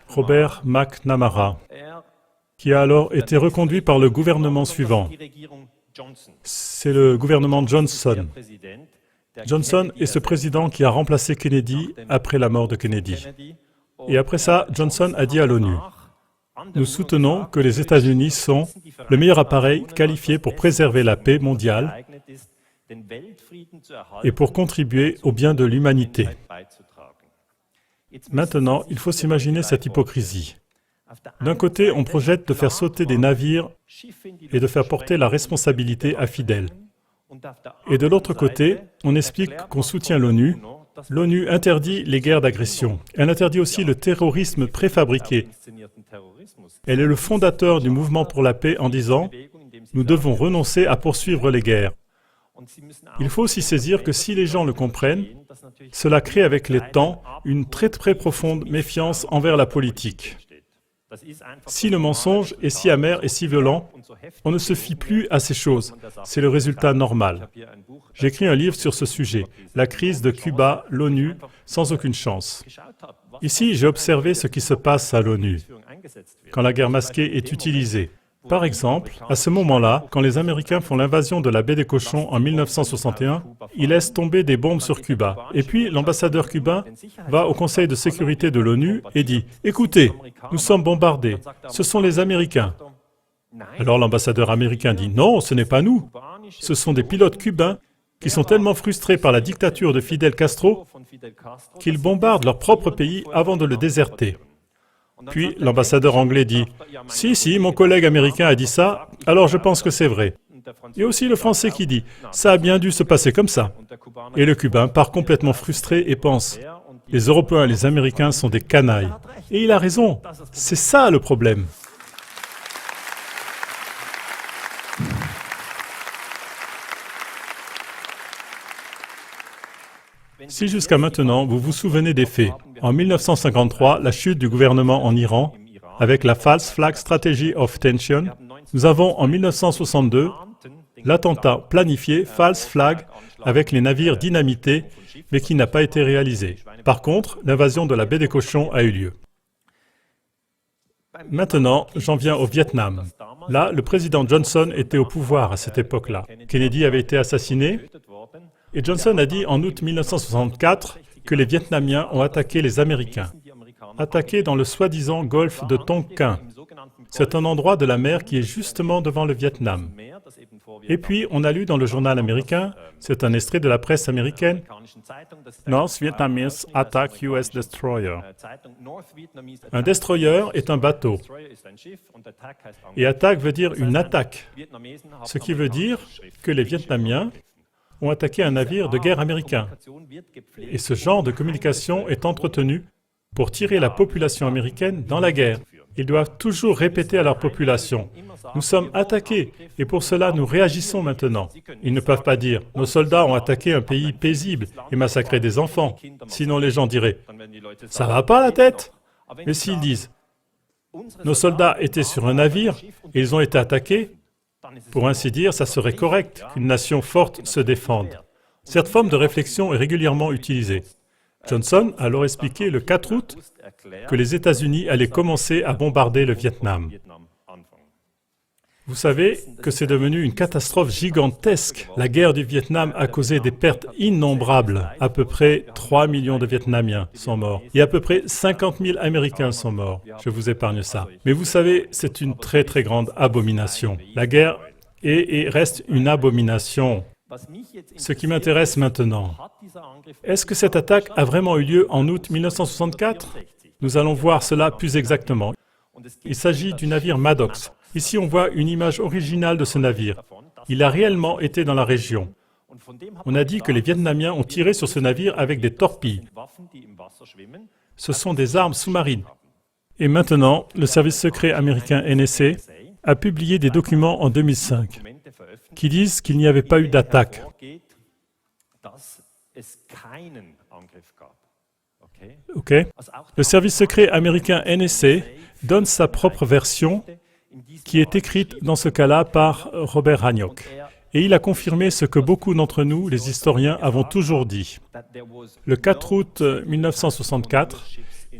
Robert McNamara, qui a alors été reconduit par le gouvernement suivant. C'est le gouvernement Johnson. Johnson est ce président qui a remplacé Kennedy après la mort de Kennedy. Et après ça, Johnson a dit à l'ONU, « Nous soutenons que les États-Unis sont le meilleur appareil qualifié pour préserver la paix mondiale et pour contribuer au bien de l'humanité. » Maintenant, il faut s'imaginer cette hypocrisie. D'un côté, on projette de faire sauter des navires et de faire porter la responsabilité à Fidel. Et de l'autre côté, on explique qu'on soutient l'ONU. L'ONU interdit les guerres d'agression. Elle interdit aussi le terrorisme préfabriqué. Elle est le fondateur du mouvement pour la paix en disant « Nous devons renoncer à poursuivre les guerres ». Il faut aussi saisir que si les gens le comprennent, cela crée avec les temps une très profonde méfiance envers la politique. Si le mensonge est si amer et si violent, on ne se fie plus à ces choses. C'est le résultat normal. J'ai écrit un livre sur ce sujet, La crise de Cuba, l'ONU, sans aucune chance. Ici, j'ai observé ce qui se passe à l'ONU, quand la guerre masquée est utilisée. Par exemple, à ce moment-là, quand les Américains font l'invasion de la baie des Cochons en 1961, ils laissent tomber des bombes sur Cuba. Et puis, l'ambassadeur cubain va au Conseil de sécurité de l'ONU et dit « Écoutez, nous sommes bombardés, ce sont les Américains. » Alors l'ambassadeur américain dit « Non, ce n'est pas nous. Ce sont des pilotes cubains qui sont tellement frustrés par la dictature de Fidel Castro qu'ils bombardent leur propre pays avant de le déserter. » Puis l'ambassadeur anglais dit « Si, mon collègue américain a dit ça, alors je pense que c'est vrai. » Et aussi le français qui dit « Ça a bien dû se passer comme ça. » Et le cubain part complètement frustré et pense « Les Européens et les Américains sont des canailles. » Et il a raison, c'est ça le problème. Si jusqu'à maintenant, vous vous souvenez des faits, en 1953, la chute du gouvernement en Iran, avec la False Flag Strategy of Tension, nous avons en 1962 l'attentat planifié False Flag avec les navires dynamités, mais qui n'a pas été réalisé. Par contre, l'invasion de la baie des Cochons a eu lieu. Maintenant, j'en viens au Vietnam. Là, le président Johnson était au pouvoir à cette époque-là. Kennedy avait été assassiné. Et Johnson a dit en août 1964 que les Vietnamiens ont attaqué les Américains. Attaqué dans le soi-disant golfe de Tonkin. C'est un endroit de la mer qui est justement devant le Vietnam. Et puis, on a lu dans le journal américain, c'est un extrait de la presse américaine, North Vietnamese attack US destroyer. Un destroyer est un bateau. Et attaque veut dire une attaque. Ce qui veut dire que les Vietnamiens ont attaqué un navire de guerre américain. Et ce genre de communication est entretenu pour tirer la population américaine dans la guerre. Ils doivent toujours répéter à leur population, « Nous sommes attaqués et pour cela nous réagissons maintenant. » Ils ne peuvent pas dire, « Nos soldats ont attaqué un pays paisible et massacré des enfants. » Sinon les gens diraient, « Ça va pas la tête ?» Mais s'ils disent, « Nos soldats étaient sur un navire et ils ont été attaqués », pour ainsi dire, ça serait correct qu'une nation forte se défende. Cette forme de réflexion est régulièrement utilisée. Johnson a alors expliqué le 4 août que les États-Unis allaient commencer à bombarder le Vietnam. Vous savez que c'est devenu une catastrophe gigantesque. La guerre du Vietnam a causé des pertes innombrables. À peu près 3 millions de Vietnamiens sont morts. Et à peu près 50 000 Américains sont morts. Je vous épargne ça. Mais vous savez, c'est une très grande abomination. La guerre est et reste une abomination. Ce qui m'intéresse maintenant, est-ce que cette attaque a vraiment eu lieu en août 1964? Nous allons voir cela plus exactement. Il s'agit du navire Maddox. Ici, on voit une image originale de ce navire. Il a réellement été dans la région. On a dit que les Vietnamiens ont tiré sur ce navire avec des torpilles. Ce sont des armes sous-marines. Et maintenant, le service secret américain NSA a publié des documents en 2005 qui disent qu'il n'y avait pas eu d'attaque. Ok. Le service secret américain NSA donne sa propre version qui est écrite dans ce cas-là par Robert Hanyok. Et il a confirmé ce que beaucoup d'entre nous, les historiens, avons toujours dit. Le 4 août 1964,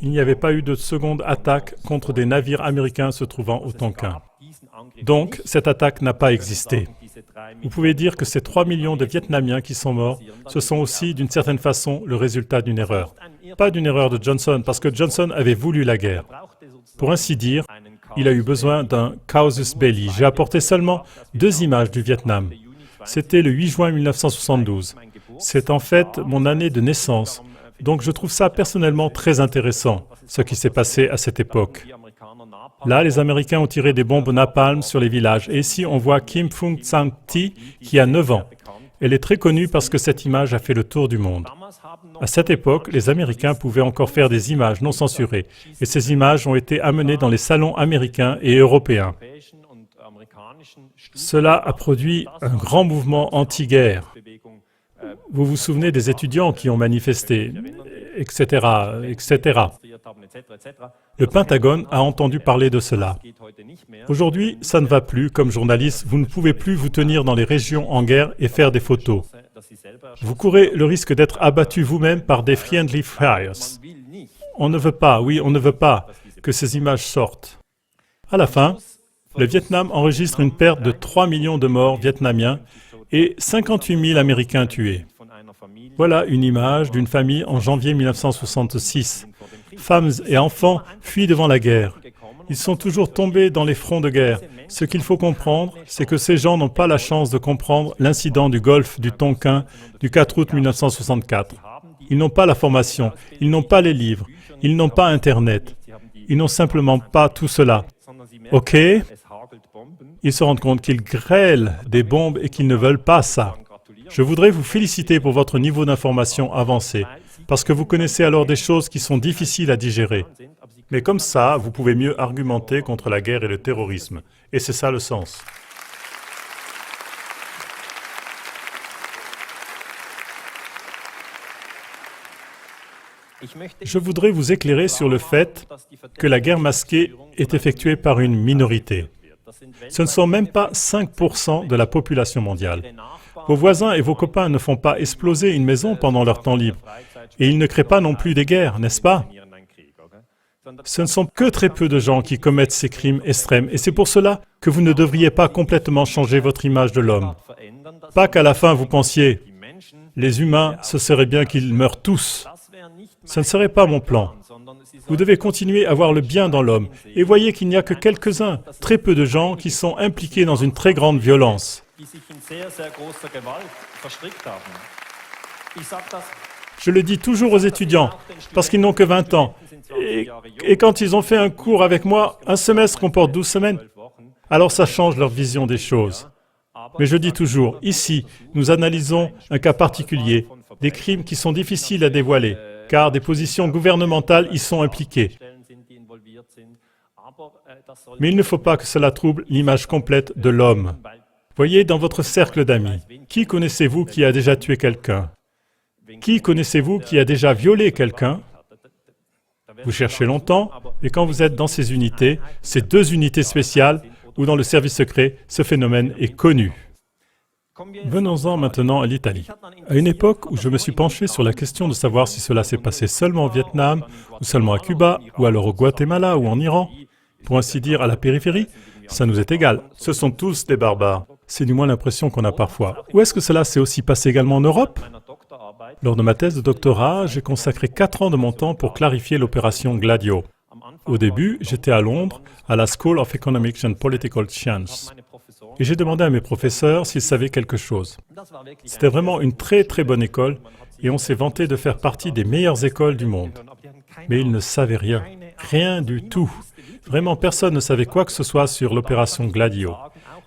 il n'y avait pas eu de seconde attaque contre des navires américains se trouvant au Tonkin. Donc, cette attaque n'a pas existé. Vous pouvez dire que ces 3 millions de Vietnamiens qui sont morts, ce sont aussi, d'une certaine façon, le résultat d'une erreur. Pas d'une erreur de Johnson, parce que Johnson avait voulu la guerre. Pour ainsi dire, il a eu besoin d'un casus belli. J'ai apporté seulement 2 images du Vietnam. C'était le 8 juin 1972. C'est en fait mon année de naissance. Donc je trouve ça personnellement très intéressant, ce qui s'est passé à cette époque. Là, les Américains ont tiré des bombes napalm sur les villages. Et ici, on voit Kim Phuong Trang Thi, qui a 9 ans. Elle est très connue parce que cette image a fait le tour du monde. À cette époque, les Américains pouvaient encore faire des images non censurées. Et ces images ont été amenées dans les salons américains et européens. Cela a produit un grand mouvement anti-guerre. Vous vous souvenez des étudiants qui ont manifesté, etc., etc. Le Pentagone a entendu parler de cela. Aujourd'hui, ça ne va plus. Comme journaliste, vous ne pouvez plus vous tenir dans les régions en guerre et faire des photos. Vous courez le risque d'être abattu vous-même par des friendly fires. On ne veut pas, oui, on ne veut pas que ces images sortent. À la fin, le Vietnam enregistre une perte de 3 millions de morts vietnamiens et 58 000 Américains tués. Voilà une image d'une famille en janvier 1966. Femmes et enfants fuient devant la guerre. Ils sont toujours tombés dans les fronts de guerre. Ce qu'il faut comprendre, c'est que ces gens n'ont pas la chance de comprendre l'incident du golfe du Tonkin du 4 août 1964. Ils n'ont pas la formation, ils n'ont pas les livres, ils n'ont pas Internet. Ils n'ont simplement pas tout cela. OK? Ils se rendent compte qu'ils grêlent des bombes et qu'ils ne veulent pas ça. Je voudrais vous féliciter pour votre niveau d'information avancé, parce que vous connaissez alors des choses qui sont difficiles à digérer. Mais comme ça, vous pouvez mieux argumenter contre la guerre et le terrorisme. Et c'est ça le sens. Je voudrais vous éclairer sur le fait que la guerre masquée est effectuée par une minorité. Ce ne sont même pas 5% de la population mondiale. Vos voisins et vos copains ne font pas exploser une maison pendant leur temps libre. Et ils ne créent pas non plus des guerres, n'est-ce pas? Ce ne sont que très peu de gens qui commettent ces crimes extrêmes. Et c'est pour cela que vous ne devriez pas complètement changer votre image de l'homme. Pas qu'à la fin vous pensiez, les humains, ce serait bien qu'ils meurent tous. Ce ne serait pas mon plan. Vous devez continuer à voir le bien dans l'homme. Et voyez qu'il n'y a que quelques-uns, très peu de gens qui sont impliqués dans une très grande violence. Je le dis toujours aux étudiants, parce qu'ils n'ont que 20 ans. Et quand ils ont fait un cours avec moi, un semestre comporte 12 semaines, alors ça change leur vision des choses. Mais je dis toujours, ici, nous analysons un cas particulier, des crimes qui sont difficiles à dévoiler, car des positions gouvernementales y sont impliquées. Mais il ne faut pas que cela trouble l'image complète de l'homme. Voyez, dans votre cercle d'amis, qui connaissez-vous qui a déjà tué quelqu'un? Qui connaissez-vous qui a déjà violé quelqu'un? Vous cherchez longtemps, et quand vous êtes dans ces unités, ces 2 unités spéciales, ou dans le service secret, ce phénomène est connu. Venons-en maintenant à l'Italie. À une époque où je me suis penché sur la question de savoir si cela s'est passé seulement au Vietnam, ou seulement à Cuba, ou alors au Guatemala ou en Iran, pour ainsi dire à la périphérie, ça nous est égal. Ce sont tous des barbares. C'est du moins l'impression qu'on a parfois. Ou est-ce que cela s'est aussi passé également en Europe? Lors de ma thèse de doctorat, j'ai consacré 4 ans de mon temps pour clarifier l'opération Gladio. Au début, j'étais à Londres, à la School of Economics and Political Science. et j'ai demandé à mes professeurs s'ils savaient quelque chose. C'était vraiment une très très bonne école et on s'est vanté de faire partie des meilleures écoles du monde. Mais ils ne savaient rien, rien du tout. Vraiment, personne ne savait quoi que ce soit sur l'opération Gladio.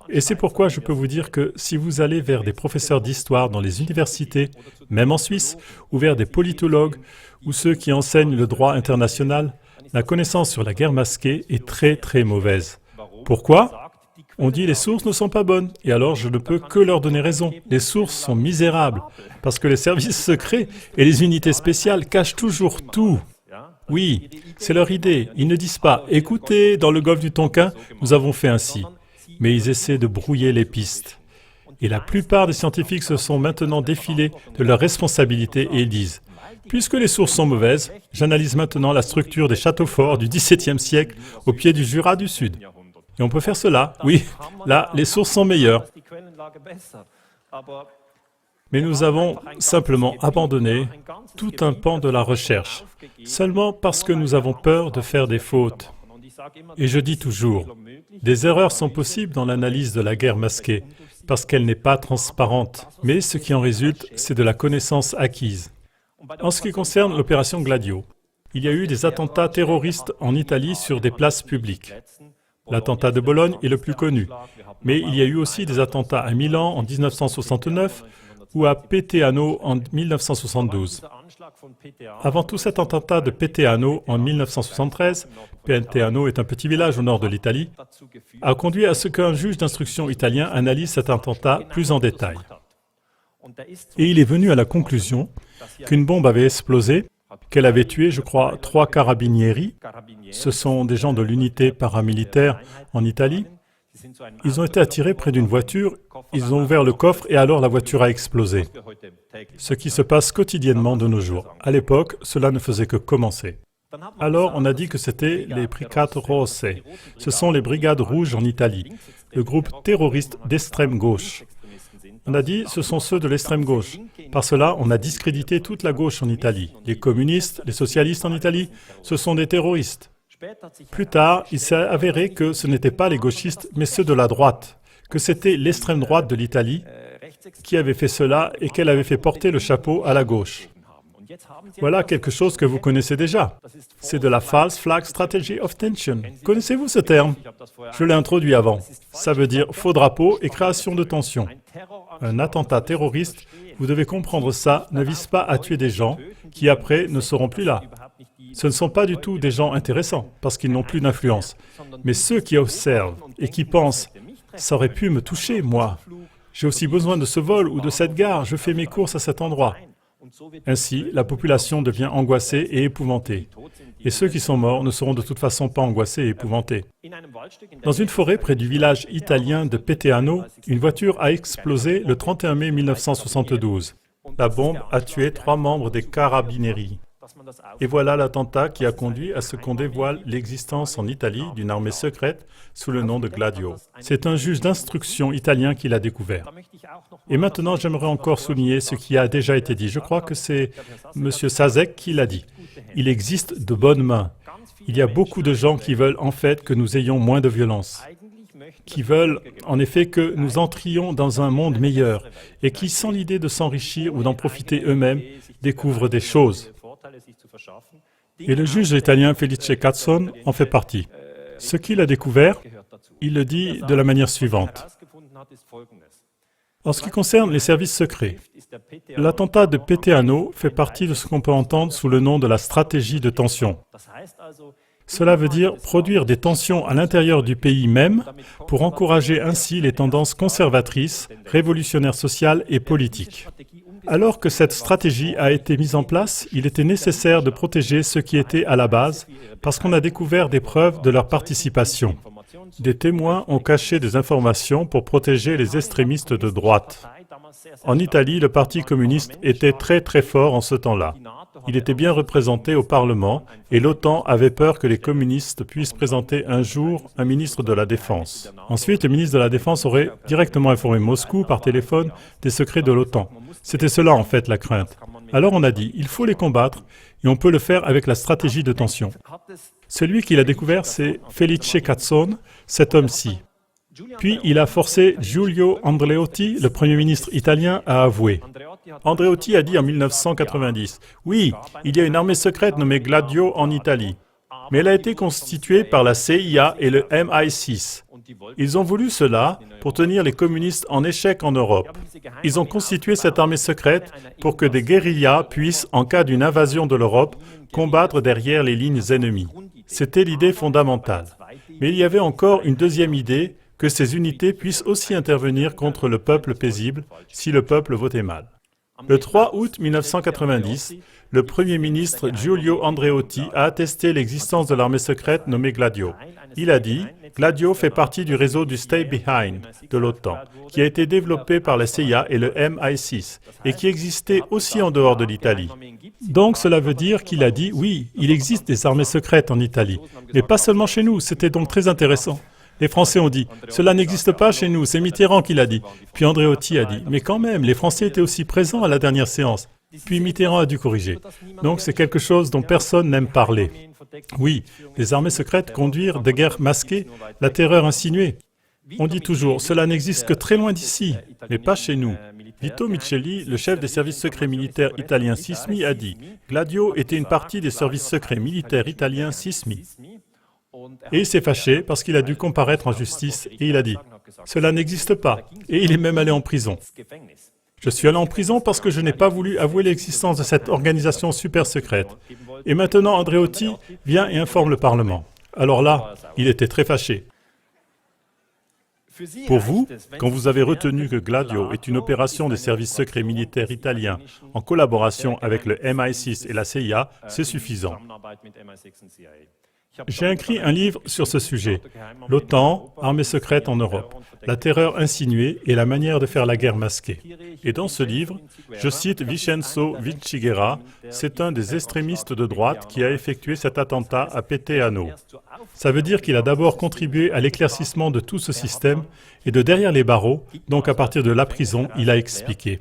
Et c'est pourquoi je peux vous dire que si vous allez vers des professeurs d'histoire dans les universités, même en Suisse, ou vers des politologues, ou ceux qui enseignent le droit international, la connaissance sur la guerre masquée est très très mauvaise. Pourquoi ? On dit les sources ne sont pas bonnes, et alors je ne peux que leur donner raison. Les sources sont misérables, parce que les services secrets et les unités spéciales cachent toujours tout. Oui, c'est leur idée. Ils ne disent pas « Écoutez, dans le golfe du Tonkin, nous avons fait ainsi ». Mais ils essaient de brouiller les pistes. Et la plupart des scientifiques se sont maintenant défilés de leurs responsabilités et ils disent « Puisque les sources sont mauvaises, j'analyse maintenant la structure des châteaux forts du XVIIe siècle au pied du Jura du Sud. » Et on peut faire cela, oui, là, les sources sont meilleures. Mais nous avons simplement abandonné tout un pan de la recherche, seulement parce que nous avons peur de faire des fautes. Et je dis toujours, des erreurs sont possibles dans l'analyse de la guerre masquée, parce qu'elle n'est pas transparente, mais ce qui en résulte, c'est de la connaissance acquise. En ce qui concerne l'opération Gladio, il y a eu des attentats terroristes en Italie sur des places publiques. L'attentat de Bologne est le plus connu, mais il y a eu aussi des attentats à Milan en 1969 ou à Peteano en 1972. Avant tout cet attentat de Peteano en 1973, Peteano est un petit village au nord de l'Italie, a conduit à ce qu'un juge d'instruction italien analyse cet attentat plus en détail. Et il est venu à la conclusion qu'une bombe avait explosé, qu'elle avait tué, je crois, 3 carabinieri. Ce sont des gens de l'unité paramilitaire en Italie. Ils ont été attirés près d'une voiture, ils ont ouvert le coffre et alors la voiture a explosé. Ce qui se passe quotidiennement de nos jours. À l'époque, cela ne faisait que commencer. Alors, on a dit que c'était les Brigate Rosse. Ce sont les brigades rouges en Italie, le groupe terroriste d'extrême gauche. On a dit ce sont ceux de l'extrême gauche. Par cela, on a discrédité toute la gauche en Italie. Les communistes, les socialistes en Italie, ce sont des terroristes. Plus tard, il s'est avéré que ce n'étaient pas les gauchistes, mais ceux de la droite, que c'était l'extrême droite de l'Italie qui avait fait cela et qu'elle avait fait porter le chapeau à la gauche. Voilà quelque chose que vous connaissez déjà. C'est de la False Flag Strategy of Tension. Connaissez-vous ce terme? Je l'ai introduit avant. Ça veut dire faux drapeau et création de tension. Un attentat terroriste, vous devez comprendre ça, ne vise pas à tuer des gens qui après ne seront plus là. Ce ne sont pas du tout des gens intéressants, parce qu'ils n'ont plus d'influence. Mais ceux qui observent et qui pensent « ça aurait pu me toucher, moi. J'ai aussi besoin de ce vol ou de cette gare, je fais mes courses à cet endroit. » Ainsi, la population devient angoissée et épouvantée. Et ceux qui sont morts ne seront de toute façon pas angoissés et épouvantés. Dans une forêt près du village italien de Peteano, une voiture a explosé le 31 mai 1972. La bombe a tué 3 membres des carabinieri. Et voilà l'attentat qui a conduit à ce qu'on dévoile l'existence en Italie d'une armée secrète sous le nom de Gladio. C'est un juge d'instruction italien qui l'a découvert. Et maintenant, j'aimerais encore souligner ce qui a déjà été dit. Je crois que c'est M. Sazek qui l'a dit. Il existe de bonnes mains. Il y a beaucoup de gens qui veulent en fait que nous ayons moins de violence, qui veulent en effet que nous entrions dans un monde meilleur et qui, sans l'idée de s'enrichir ou d'en profiter eux-mêmes, découvrent des choses. Et le juge italien Felice Cazzone en fait partie. Ce qu'il a découvert, il le dit de la manière suivante. En ce qui concerne les services secrets, l'attentat de Peteano fait partie de ce qu'on peut entendre sous le nom de la stratégie de tension. Cela veut dire produire des tensions à l'intérieur du pays même pour encourager ainsi les tendances conservatrices, révolutionnaires sociales et politiques. Alors que cette stratégie a été mise en place, il était nécessaire de protéger ceux qui étaient à la base parce qu'on a découvert des preuves de leur participation. Des témoins ont caché des informations pour protéger les extrémistes de droite. En Italie, le Parti communiste était très très fort en ce temps-là. Il était bien représenté au Parlement et l'OTAN avait peur que les communistes puissent présenter un jour un ministre de la Défense. Ensuite, le ministre de la Défense aurait directement informé Moscou par téléphone des secrets de l'OTAN. C'était cela en fait la crainte. Alors on a dit, il faut les combattre et on peut le faire avec la stratégie de tension. Celui qui l'a découvert, c'est Felice Cazzone, cet homme-ci. Puis il a forcé Giulio Andreotti, le Premier ministre italien, à avouer. Andreotti a dit en 1990, « Oui, il y a une armée secrète nommée Gladio en Italie, mais elle a été constituée par la CIA et le MI6. Ils ont voulu cela pour tenir les communistes en échec en Europe. Ils ont constitué cette armée secrète pour que des guérillas puissent, en cas d'une invasion de l'Europe, combattre derrière les lignes ennemies. C'était l'idée fondamentale. Mais il y avait encore une deuxième idée, que ces unités puissent aussi intervenir contre le peuple paisible si le peuple votait mal. Le 3 août 1990, le Premier ministre Giulio Andreotti a attesté l'existence de l'armée secrète nommée Gladio. Il a dit « Gladio fait partie du réseau du Stay Behind de l'OTAN, qui a été développé par la CIA et le MI6, et qui existait aussi en dehors de l'Italie. » Donc cela veut dire qu'il a dit « Oui, il existe des armées secrètes en Italie, mais pas seulement chez nous, c'était donc très intéressant. » Les Français ont dit « Cela n'existe pas chez nous, c'est Mitterrand qui l'a dit. » Puis Andreotti a dit « Mais quand même, les Français étaient aussi présents à la dernière séance. » Puis Mitterrand a dû corriger. Donc c'est quelque chose dont personne n'aime parler. Oui, les armées secrètes conduire des guerres masquées, la terreur insinuée. On dit toujours « Cela n'existe que très loin d'ici, mais pas chez nous. » Vito Miceli, le chef des services secrets militaires italiens SISMI, a dit « Gladio était une partie des services secrets militaires italiens SISMI. » Et il s'est fâché parce qu'il a dû comparaître en justice et il a dit « Cela n'existe pas. » Et il est même allé en prison. Je suis allé en prison parce que je n'ai pas voulu avouer l'existence de cette organisation super secrète. Et maintenant Andreotti vient et informe le Parlement. Alors là, il était très fâché. Pour vous, quand vous avez retenu que Gladio est une opération des services secrets militaires italiens en collaboration avec le MI6 et la CIA, c'est suffisant. J'ai écrit un livre sur ce sujet, l'OTAN, armée secrète en Europe, la terreur insinuée et la manière de faire la guerre masquée. Et dans ce livre, je cite Vincenzo Vinciguerra, c'est un des extrémistes de droite qui a effectué cet attentat à Peteano. Ça veut dire qu'il a d'abord contribué à l'éclaircissement de tout ce système et de derrière les barreaux, donc à partir de la prison, il a expliqué.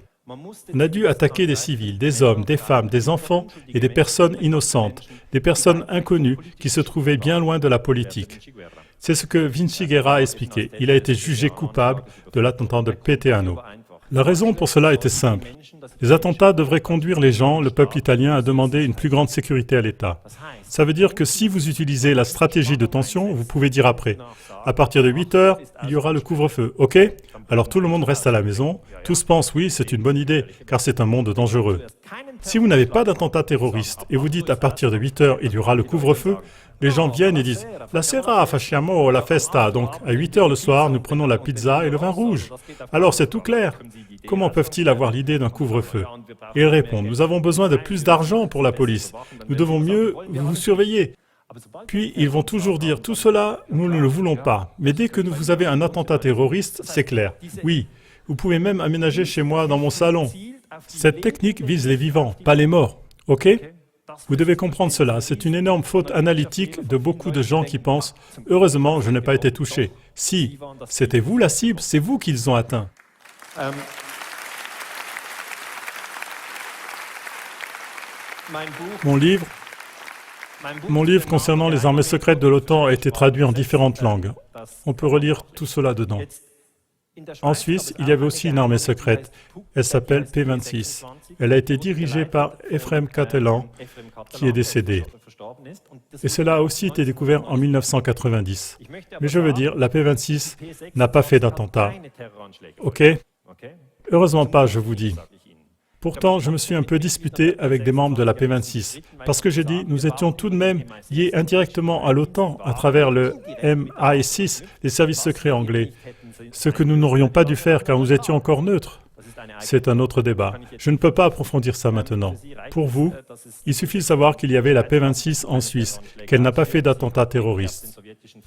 On a dû attaquer des civils, des hommes, des femmes, des enfants et des personnes innocentes, des personnes inconnues qui se trouvaient bien loin de la politique. C'est ce que Vinciguerra a expliqué. Il a été jugé coupable de l'attentat de Peteano. La raison pour cela était simple. Les attentats devraient conduire les gens, le peuple italien, à demander une plus grande sécurité à l'État. Ça veut dire que si vous utilisez la stratégie de tension, vous pouvez dire après, à partir de 8 heures, il y aura le couvre-feu, ok? Alors tout le monde reste à la maison, tous pensent oui, c'est une bonne idée, car c'est un monde dangereux. Si vous n'avez pas d'attentat terroriste et vous dites à partir de 8 heures, il y aura le couvre-feu, les gens viennent et disent « La sera, facciamo la festa », donc à 8 heures le soir, nous prenons la pizza et le vin rouge. Alors c'est tout clair. Comment peuvent-ils avoir l'idée d'un couvre-feu? Et ils répondent « Nous avons besoin de plus d'argent pour la police. Nous devons mieux vous surveiller. » Puis ils vont toujours dire « Tout cela, nous ne le voulons pas. » Mais dès que vous avez un attentat terroriste, c'est clair. Oui, vous pouvez même aménager chez moi dans mon salon. Cette technique vise les vivants, pas les morts. Ok? Vous devez comprendre cela. C'est une énorme faute analytique de beaucoup de gens qui pensent « Heureusement, je n'ai pas été touché. » Si, c'était vous la cible, c'est vous qu'ils ont atteint. Mon livre concernant les armées secrètes de l'OTAN a été traduit en différentes langues. On peut relire tout cela dedans. En Suisse, il y avait aussi une armée secrète. Elle s'appelle P26. Elle a été dirigée par Ephrem Catelan, qui est décédé. Et cela a aussi été découvert en 1990. Mais je veux dire, la P26 n'a pas fait d'attentat. Ok? Heureusement pas, je vous dis. Pourtant, je me suis un peu disputé avec des membres de la P26, parce que j'ai dit, nous étions tout de même liés indirectement à l'OTAN à travers le MI6, les services secrets anglais, ce que nous n'aurions pas dû faire car nous étions encore neutres. C'est un autre débat. Je ne peux pas approfondir ça maintenant. Pour vous, il suffit de savoir qu'il y avait la P26 en Suisse, qu'elle n'a pas fait d'attentat terroriste.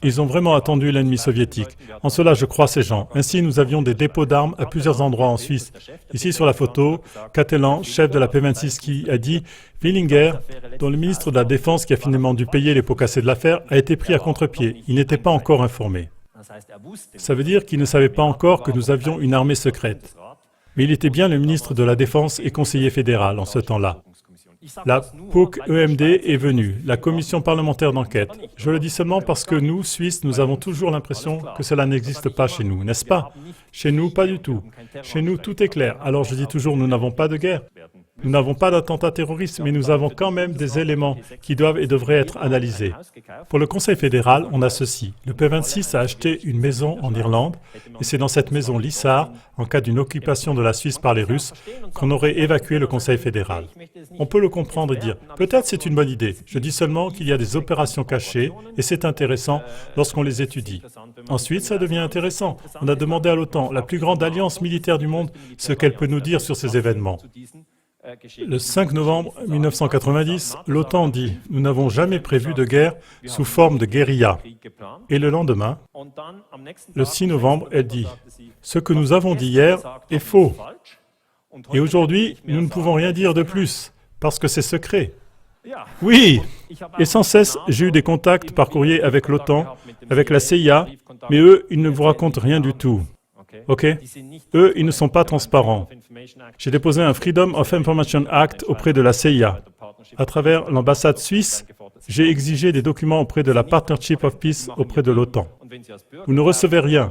Ils ont vraiment attendu l'ennemi soviétique. En cela, je crois ces gens. Ainsi, nous avions des dépôts d'armes à plusieurs endroits en Suisse. Ici, sur la photo, Catelan, chef de la P26, qui a dit « Willinger, dont le ministre de la Défense qui a finalement dû payer les pots cassés de l'affaire, a été pris à contre-pied. Il n'était pas encore informé. » Ça veut dire qu'il ne savait pas encore que nous avions une armée secrète. Mais il était bien le ministre de la Défense et conseiller fédéral en ce temps-là. La POC-EMD est venue, la commission parlementaire d'enquête. Je le dis seulement parce que nous, Suisses, nous avons toujours l'impression que cela n'existe pas chez nous, n'est-ce pas? Chez nous, pas du tout. Chez nous, tout est clair. Alors je dis toujours, nous n'avons pas de guerre. Nous n'avons pas d'attentat terroriste, mais nous avons quand même des éléments qui doivent et devraient être analysés. Pour le Conseil fédéral, on a ceci. Le P26 a acheté une maison en Irlande, et c'est dans cette maison Lissar, en cas d'une occupation de la Suisse par les Russes, qu'on aurait évacué le Conseil fédéral. On peut le comprendre et dire, peut-être c'est une bonne idée. Je dis seulement qu'il y a des opérations cachées, et c'est intéressant lorsqu'on les étudie. Ensuite, ça devient intéressant. On a demandé à l'OTAN, la plus grande alliance militaire du monde, ce qu'elle peut nous dire sur ces événements. Le 5 novembre 1990, l'OTAN dit « Nous n'avons jamais prévu de guerre sous forme de guérilla ». Et le lendemain, le 6 novembre, elle dit « Ce que nous avons dit hier est faux. Et aujourd'hui, nous ne pouvons rien dire de plus, parce que c'est secret. » Oui, et sans cesse, j'ai eu des contacts par courrier avec l'OTAN, avec la CIA, mais eux, ils ne vous racontent rien du tout. OK? Eux, ils ne sont pas transparents. J'ai déposé un Freedom of Information Act auprès de la CIA. À travers l'ambassade suisse, j'ai exigé des documents auprès de la Partnership of Peace auprès de l'OTAN. Vous ne recevez rien.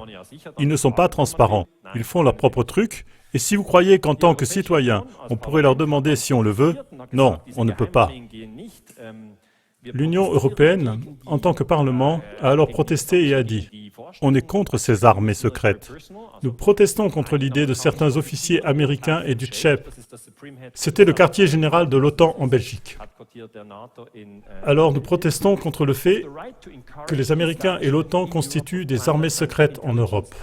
Ils ne sont pas transparents. Ils font leur propre truc. Et si vous croyez qu'en tant que citoyen, on pourrait leur demander si on le veut, non, on ne peut pas. L'Union européenne, en tant que Parlement, a alors protesté et a dit « On est contre ces armées secrètes. Nous protestons contre l'idée de certains officiers américains et du Tchèp. » C'était le quartier général de l'OTAN en Belgique. Alors nous protestons contre le fait que les Américains et l'OTAN constituent des armées secrètes en Europe.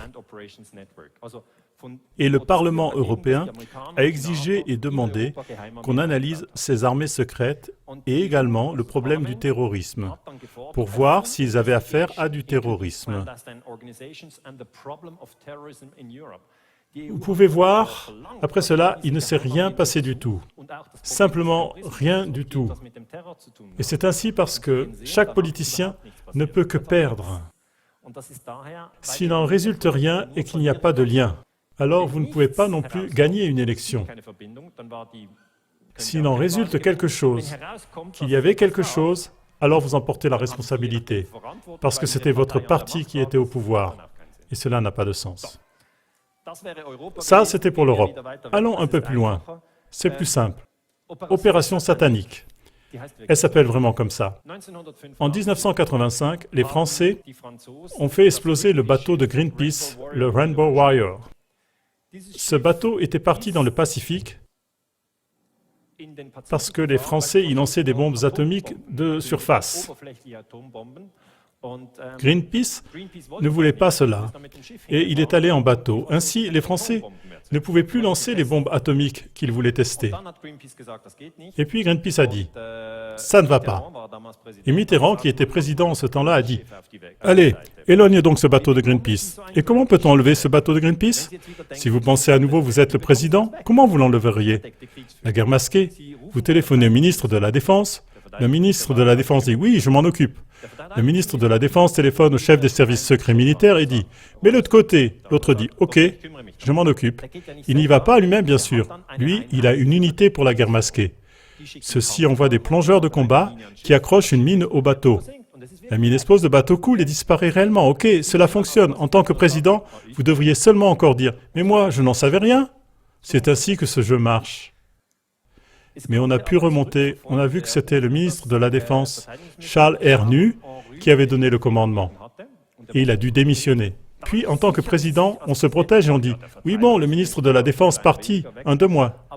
Et le Parlement européen a exigé et demandé qu'on analyse ces armées secrètes et également le problème du terrorisme, pour voir s'ils avaient affaire à du terrorisme. Vous pouvez voir, après cela, il ne s'est rien passé du tout. Simplement rien du tout. Et c'est ainsi parce que chaque politicien ne peut que perdre. S'il n'en résulte rien et qu'il n'y a pas de lien, alors vous ne pouvez pas non plus gagner une élection. S'il en résulte quelque chose, qu'il y avait quelque chose, alors vous en portez la responsabilité, parce que c'était votre parti qui était au pouvoir, et cela n'a pas de sens. Ça, c'était pour l'Europe. Allons un peu plus loin. C'est plus simple. Opération satanique. Elle s'appelle vraiment comme ça. En 1985, les Français ont fait exploser le bateau de Greenpeace, le Rainbow Warrior. Ce bateau était parti dans le Pacifique parce que les Français y lançaient des bombes atomiques de surface. Greenpeace ne voulait pas cela, et il est allé en bateau. Ainsi, les Français ne pouvaient plus lancer les bombes atomiques qu'ils voulaient tester. Et puis Greenpeace a dit, « Ça ne va pas ». Et Mitterrand, qui était président en ce temps-là, a dit, « Allez, éloignez donc ce bateau de Greenpeace. » Et comment peut-on enlever ce bateau de Greenpeace? Si vous pensez à nouveau, vous êtes le président, comment vous l'enleveriez? La guerre masquée, vous téléphonez au ministre de la Défense, le ministre de la Défense dit « Oui, je m'en occupe ». Le ministre de la Défense téléphone au chef des services secrets militaires et dit « Mets-le de côté ». L'autre dit « Ok, je m'en occupe ». Il n'y va pas lui-même, bien sûr. Lui, il a une unité pour la guerre masquée. Ceux-ci envoient des plongeurs de combat qui accrochent une mine au bateau. La mine explose, le bateau coule et disparaît réellement. Ok, cela fonctionne. En tant que président, vous devriez seulement encore dire « Mais moi, je n'en savais rien ». C'est ainsi que ce jeu marche. Mais on a pu remonter, on a vu que c'était le ministre de la Défense, Charles Hernu, qui avait donné le commandement. Et il a dû démissionner. Puis, en tant que président, on se protège et on dit « Oui, bon, le ministre de la Défense parti, 2 mois. »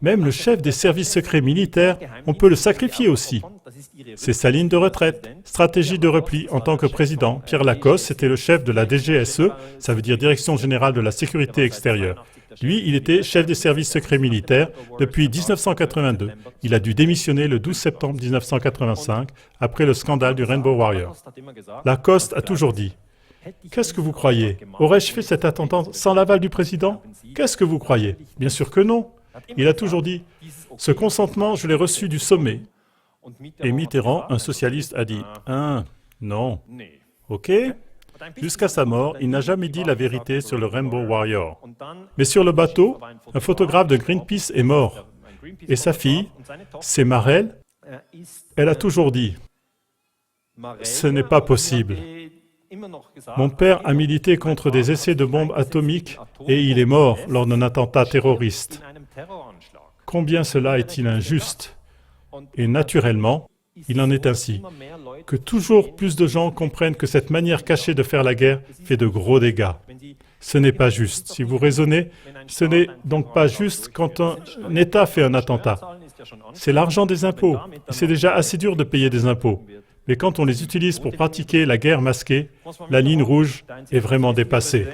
Même le chef des services secrets militaires, on peut le sacrifier aussi. C'est sa ligne de retraite. Stratégie de repli en tant que président. Pierre Lacoste, c'était le chef de la DGSE, ça veut dire Direction Générale de la Sécurité Extérieure. Lui, il était chef des services secrets militaires depuis 1982. Il a dû démissionner le 12 septembre 1985, après le scandale du Rainbow Warrior. Lacoste a toujours dit « Qu'est-ce que vous croyez? Aurais-je fait cet attentat sans l'aval du président? Qu'est-ce que vous croyez? Bien sûr que non. » Il a toujours dit « Ce consentement, je l'ai reçu du sommet. » Et Mitterrand, un socialiste, a dit « Non. » Ok. Jusqu'à sa mort, il n'a jamais dit la vérité sur le Rainbow Warrior. Mais sur le bateau, un photographe de Greenpeace est mort. Et sa fille, c'est Marel, elle a toujours dit, ce n'est pas possible. Mon père a milité contre des essais de bombes atomiques et il est mort lors d'un attentat terroriste. Combien cela est-il injuste? Et naturellement, il en est ainsi. Que toujours plus de gens comprennent que cette manière cachée de faire la guerre fait de gros dégâts. Ce n'est pas juste. Si vous raisonnez, ce n'est donc pas juste quand un État fait un attentat. C'est l'argent des impôts. Et c'est déjà assez dur de payer des impôts. Mais quand on les utilise pour pratiquer la guerre masquée, la ligne rouge est vraiment dépassée.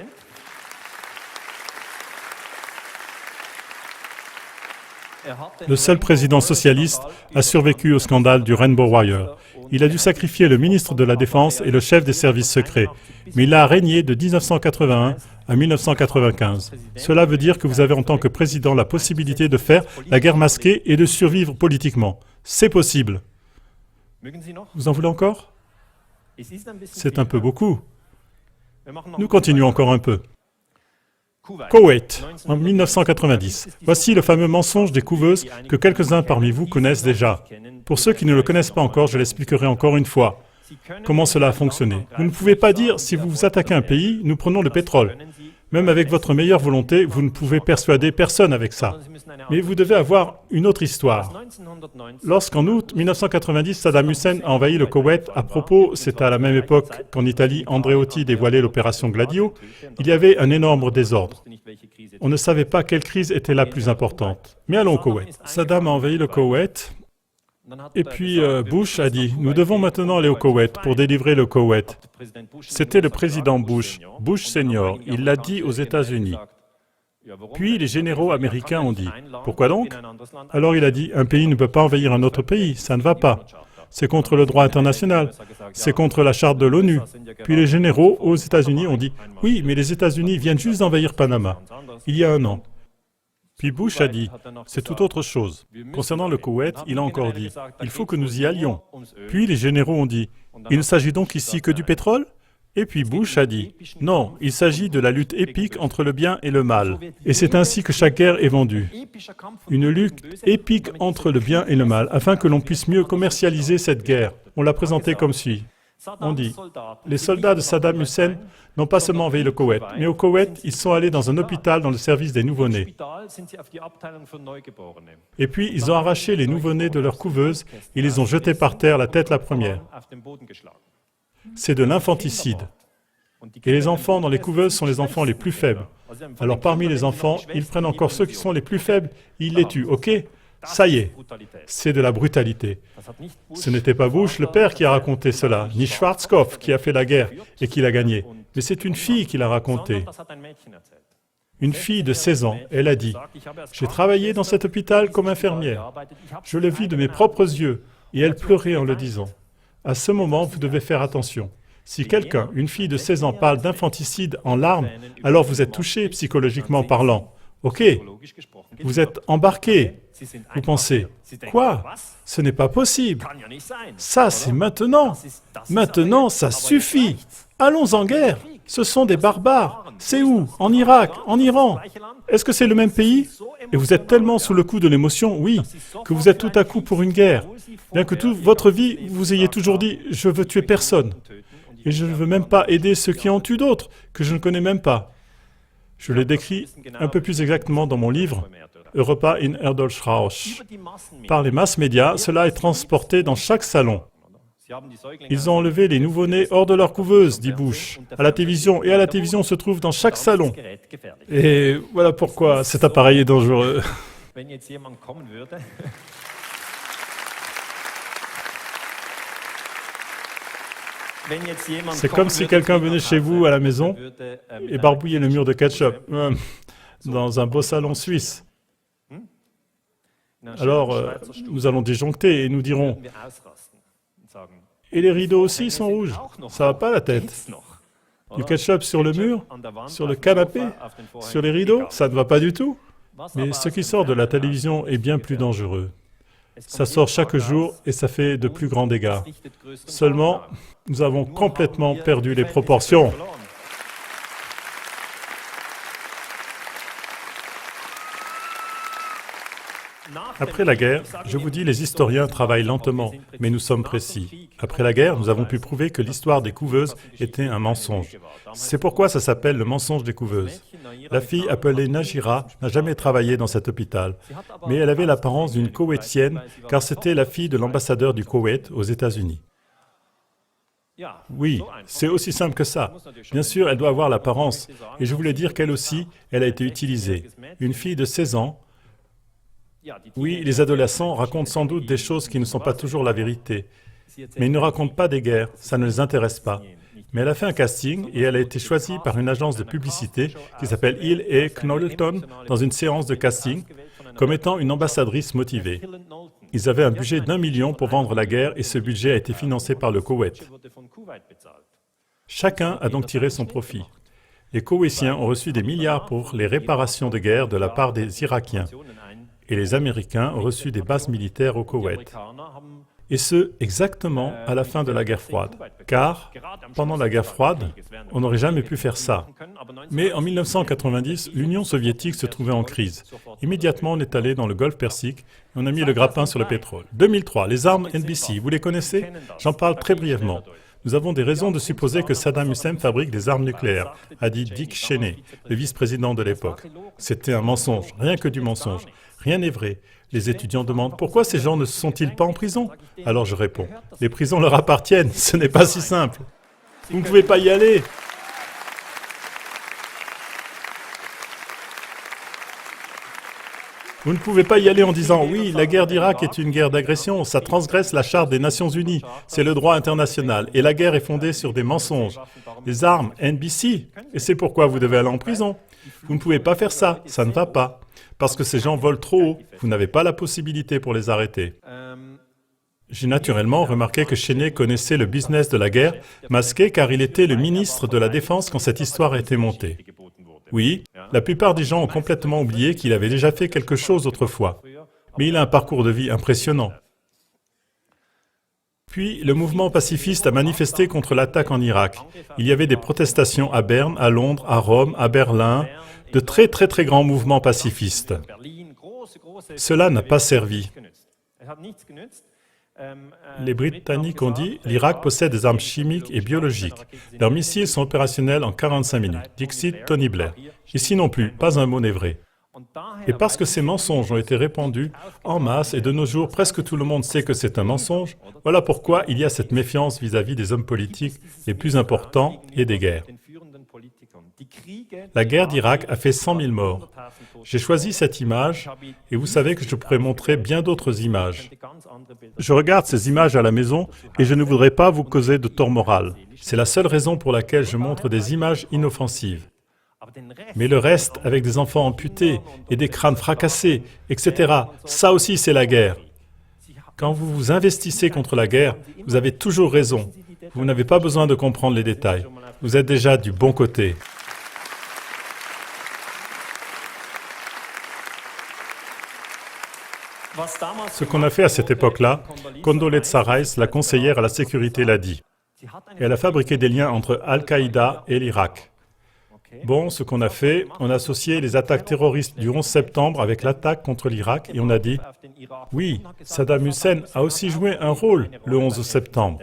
Le seul président socialiste a survécu au scandale du Rainbow Wire. Il a dû sacrifier le ministre de la Défense et le chef des services secrets. Mais il a régné de 1981 à 1995. Cela veut dire que vous avez en tant que président la possibilité de faire la guerre masquée et de survivre politiquement. C'est possible. Vous en voulez encore? C'est un peu beaucoup. Nous continuons encore un peu. Koweït, en 1990. Voici le fameux mensonge des couveuses que quelques-uns parmi vous connaissent déjà. Pour ceux qui ne le connaissent pas encore, je l'expliquerai encore une fois. Comment cela a fonctionné? Vous ne pouvez pas dire, si vous vous attaquez à un pays, nous prenons le pétrole. Même avec votre meilleure volonté, vous ne pouvez persuader personne avec ça. Mais vous devez avoir une autre histoire. Lorsqu'en août 1990, Saddam Hussein a envahi le Koweït, à propos, c'était à la même époque qu'en Italie, Andreotti dévoilait l'opération Gladio, il y avait un énorme désordre. On ne savait pas quelle crise était la plus importante. Mais allons au Koweït. Saddam a envahi le Koweït, et puis Bush a dit, nous devons maintenant aller au Koweït pour délivrer le Koweït. C'était le président Bush, Bush senior, il l'a dit aux États-Unis. Puis les généraux américains ont dit, pourquoi donc? Alors il a dit, un pays ne peut pas envahir un autre pays, ça ne va pas. C'est contre le droit international, c'est contre la charte de l'ONU. Puis les généraux aux États-Unis ont dit, oui, mais les États-Unis viennent juste d'envahir Panama, il y a un an. Puis Bush a dit, c'est tout autre chose. Concernant le Koweït, il a encore dit, il faut que nous y allions. Puis les généraux ont dit, il ne s'agit donc ici que du pétrole? Et puis Bush a dit, non, il s'agit de la lutte épique entre le bien et le mal. Et c'est ainsi que chaque guerre est vendue. Une lutte épique entre le bien et le mal, afin que l'on puisse mieux commercialiser cette guerre. On l'a présentée comme suit. On dit, les soldats de Saddam Hussein n'ont pas seulement envahi le Koweït, mais au Koweït, ils sont allés dans un hôpital dans le service des nouveau-nés. Et puis, ils ont arraché les nouveau-nés de leurs couveuses et les ont jetés par terre, la tête la première. C'est de l'infanticide. Et les enfants dans les couveuses sont les enfants les plus faibles. Alors parmi les enfants, ils prennent encore ceux qui sont les plus faibles, ils les tuent, ok? Ça y est, c'est de la brutalité. Ce n'était pas Bush, le père, qui a raconté cela, ni Schwarzkopf, qui a fait la guerre et qui l'a gagnée, mais c'est une fille qui l'a raconté. Une fille de 16 ans, elle a dit, « J'ai travaillé dans cet hôpital comme infirmière. Je l'ai vu de mes propres yeux. » Et elle pleurait en le disant. À ce moment, vous devez faire attention. Si quelqu'un, une fille de 16 ans, parle d'infanticide en larmes, alors vous êtes touché psychologiquement parlant. Ok, vous êtes embarqué. Vous pensez, quoi? Ce n'est pas possible. Ça, c'est maintenant. Maintenant, ça suffit. Allons en guerre. Ce sont des barbares. C'est où? En Irak? En Iran? Est-ce que c'est le même pays? Et vous êtes tellement sous le coup de l'émotion, oui, que vous êtes tout à coup pour une guerre. Bien que toute votre vie, vous ayez toujours dit « je veux tuer personne ». Et je ne veux même pas aider ceux qui en tuent d'autres, que je ne connais même pas. Je l'ai décrit un peu plus exactement dans mon livre « Europa in Erdolschrausch ». Par les masses médias, cela est transporté dans chaque salon. Ils ont enlevé les nouveau-nés hors de leur couveuse, dit Bush, à la télévision, et à la télévision se trouve dans chaque salon. Et voilà pourquoi cet appareil est dangereux. C'est comme si quelqu'un venait chez vous à la maison et barbouillait le mur de ketchup dans un beau salon suisse. Alors, nous allons disjoncter et nous dirons, et les rideaux aussi sont rouges, ça va pas la tête. Du ketchup sur le mur, sur le canapé, sur les rideaux, ça ne va pas du tout. Mais ce qui sort de la télévision est bien plus dangereux. Ça sort chaque jour et ça fait de plus grands dégâts. Seulement, nous avons complètement perdu les proportions. Après la guerre, je vous dis, les historiens travaillent lentement, mais nous sommes précis. Après la guerre, nous avons pu prouver que l'histoire des couveuses était un mensonge. C'est pourquoi ça s'appelle le mensonge des couveuses. La fille appelée Najira n'a jamais travaillé dans cet hôpital, mais elle avait l'apparence d'une Koweïtienne, car c'était la fille de l'ambassadeur du Koweït aux États-Unis. Oui, c'est aussi simple que ça. Bien sûr, elle doit avoir l'apparence, et je voulais dire qu'elle aussi, elle a été utilisée. Une fille de 16 ans. Oui, les adolescents racontent sans doute des choses qui ne sont pas toujours la vérité, mais ils ne racontent pas des guerres, ça ne les intéresse pas. Mais elle a fait un casting et elle a été choisie par une agence de publicité qui s'appelle Hill et Knowlton dans une séance de casting comme étant une ambassadrice motivée. Ils avaient un budget d'1 million pour vendre la guerre et ce budget a été financé par le Koweït. Chacun a donc tiré son profit. Les Koweïtiens ont reçu des milliards pour les réparations de guerre de la part des Irakiens et les Américains ont reçu des bases militaires au Koweït. Et ce, exactement à la fin de la guerre froide. Car, pendant la guerre froide, on n'aurait jamais pu faire ça. Mais en 1990, l'Union soviétique se trouvait en crise. Immédiatement, on est allé dans le Golfe Persique et on a mis le grappin sur le pétrole. 2003, les armes NBC, vous les connaissez? J'en parle très brièvement. Nous avons des raisons de supposer que Saddam Hussein fabrique des armes nucléaires, a dit Dick Cheney, le vice-président de l'époque. C'était un mensonge, rien que du mensonge. Rien n'est vrai. Les étudiants demandent « Pourquoi ces gens ne sont-ils pas en prison ?» Alors je réponds « Les prisons leur appartiennent, ce n'est pas si simple. Vous ne pouvez pas y aller. » Vous ne pouvez pas y aller en disant « Oui, la guerre d'Irak est une guerre d'agression, ça transgresse la Charte des Nations Unies, c'est le droit international, et la guerre est fondée sur des mensonges. Les armes, NBC, et c'est pourquoi vous devez aller en prison. Vous ne pouvez pas faire ça, ça ne va pas. Parce que ces gens volent trop haut, vous n'avez pas la possibilité pour les arrêter. » J'ai naturellement remarqué que Cheney connaissait le business de la guerre, masqué car il était le ministre de la Défense quand cette histoire a été montée. Oui, la plupart des gens ont complètement oublié qu'il avait déjà fait quelque chose autrefois. Mais il a un parcours de vie impressionnant. Puis, le mouvement pacifiste a manifesté contre l'attaque en Irak. Il y avait des protestations à Berne, à Londres, à Rome, à Berlin, de très grands mouvements pacifistes. Cela n'a pas servi. Les Britanniques ont dit « l'Irak possède des armes chimiques et biologiques. Leurs missiles sont opérationnels en 45 minutes. » Dixit Tony Blair. Ici non plus, pas un mot n'est vrai. Et parce que ces mensonges ont été répandus en masse et de nos jours, presque tout le monde sait que c'est un mensonge, voilà pourquoi il y a cette méfiance vis-à-vis des hommes politiques les plus importants et des guerres. La guerre d'Irak a fait 100 000 morts. J'ai choisi cette image et vous savez que je pourrais montrer bien d'autres images. Je regarde ces images à la maison et je ne voudrais pas vous causer de tort moral. C'est la seule raison pour laquelle je montre des images inoffensives. Mais le reste, avec des enfants amputés et des crânes fracassés, etc., ça aussi c'est la guerre. Quand vous vous investissez contre la guerre, vous avez toujours raison. Vous n'avez pas besoin de comprendre les détails. Vous êtes déjà du bon côté. Ce qu'on a fait à cette époque-là, Condoleezza Rice, la conseillère à la sécurité, l'a dit. Elle a fabriqué des liens entre Al-Qaïda et l'Irak. Bon, ce qu'on a fait, on a associé les attaques terroristes du 11 septembre avec l'attaque contre l'Irak et on a dit, oui, Saddam Hussein a aussi joué un rôle le 11 septembre.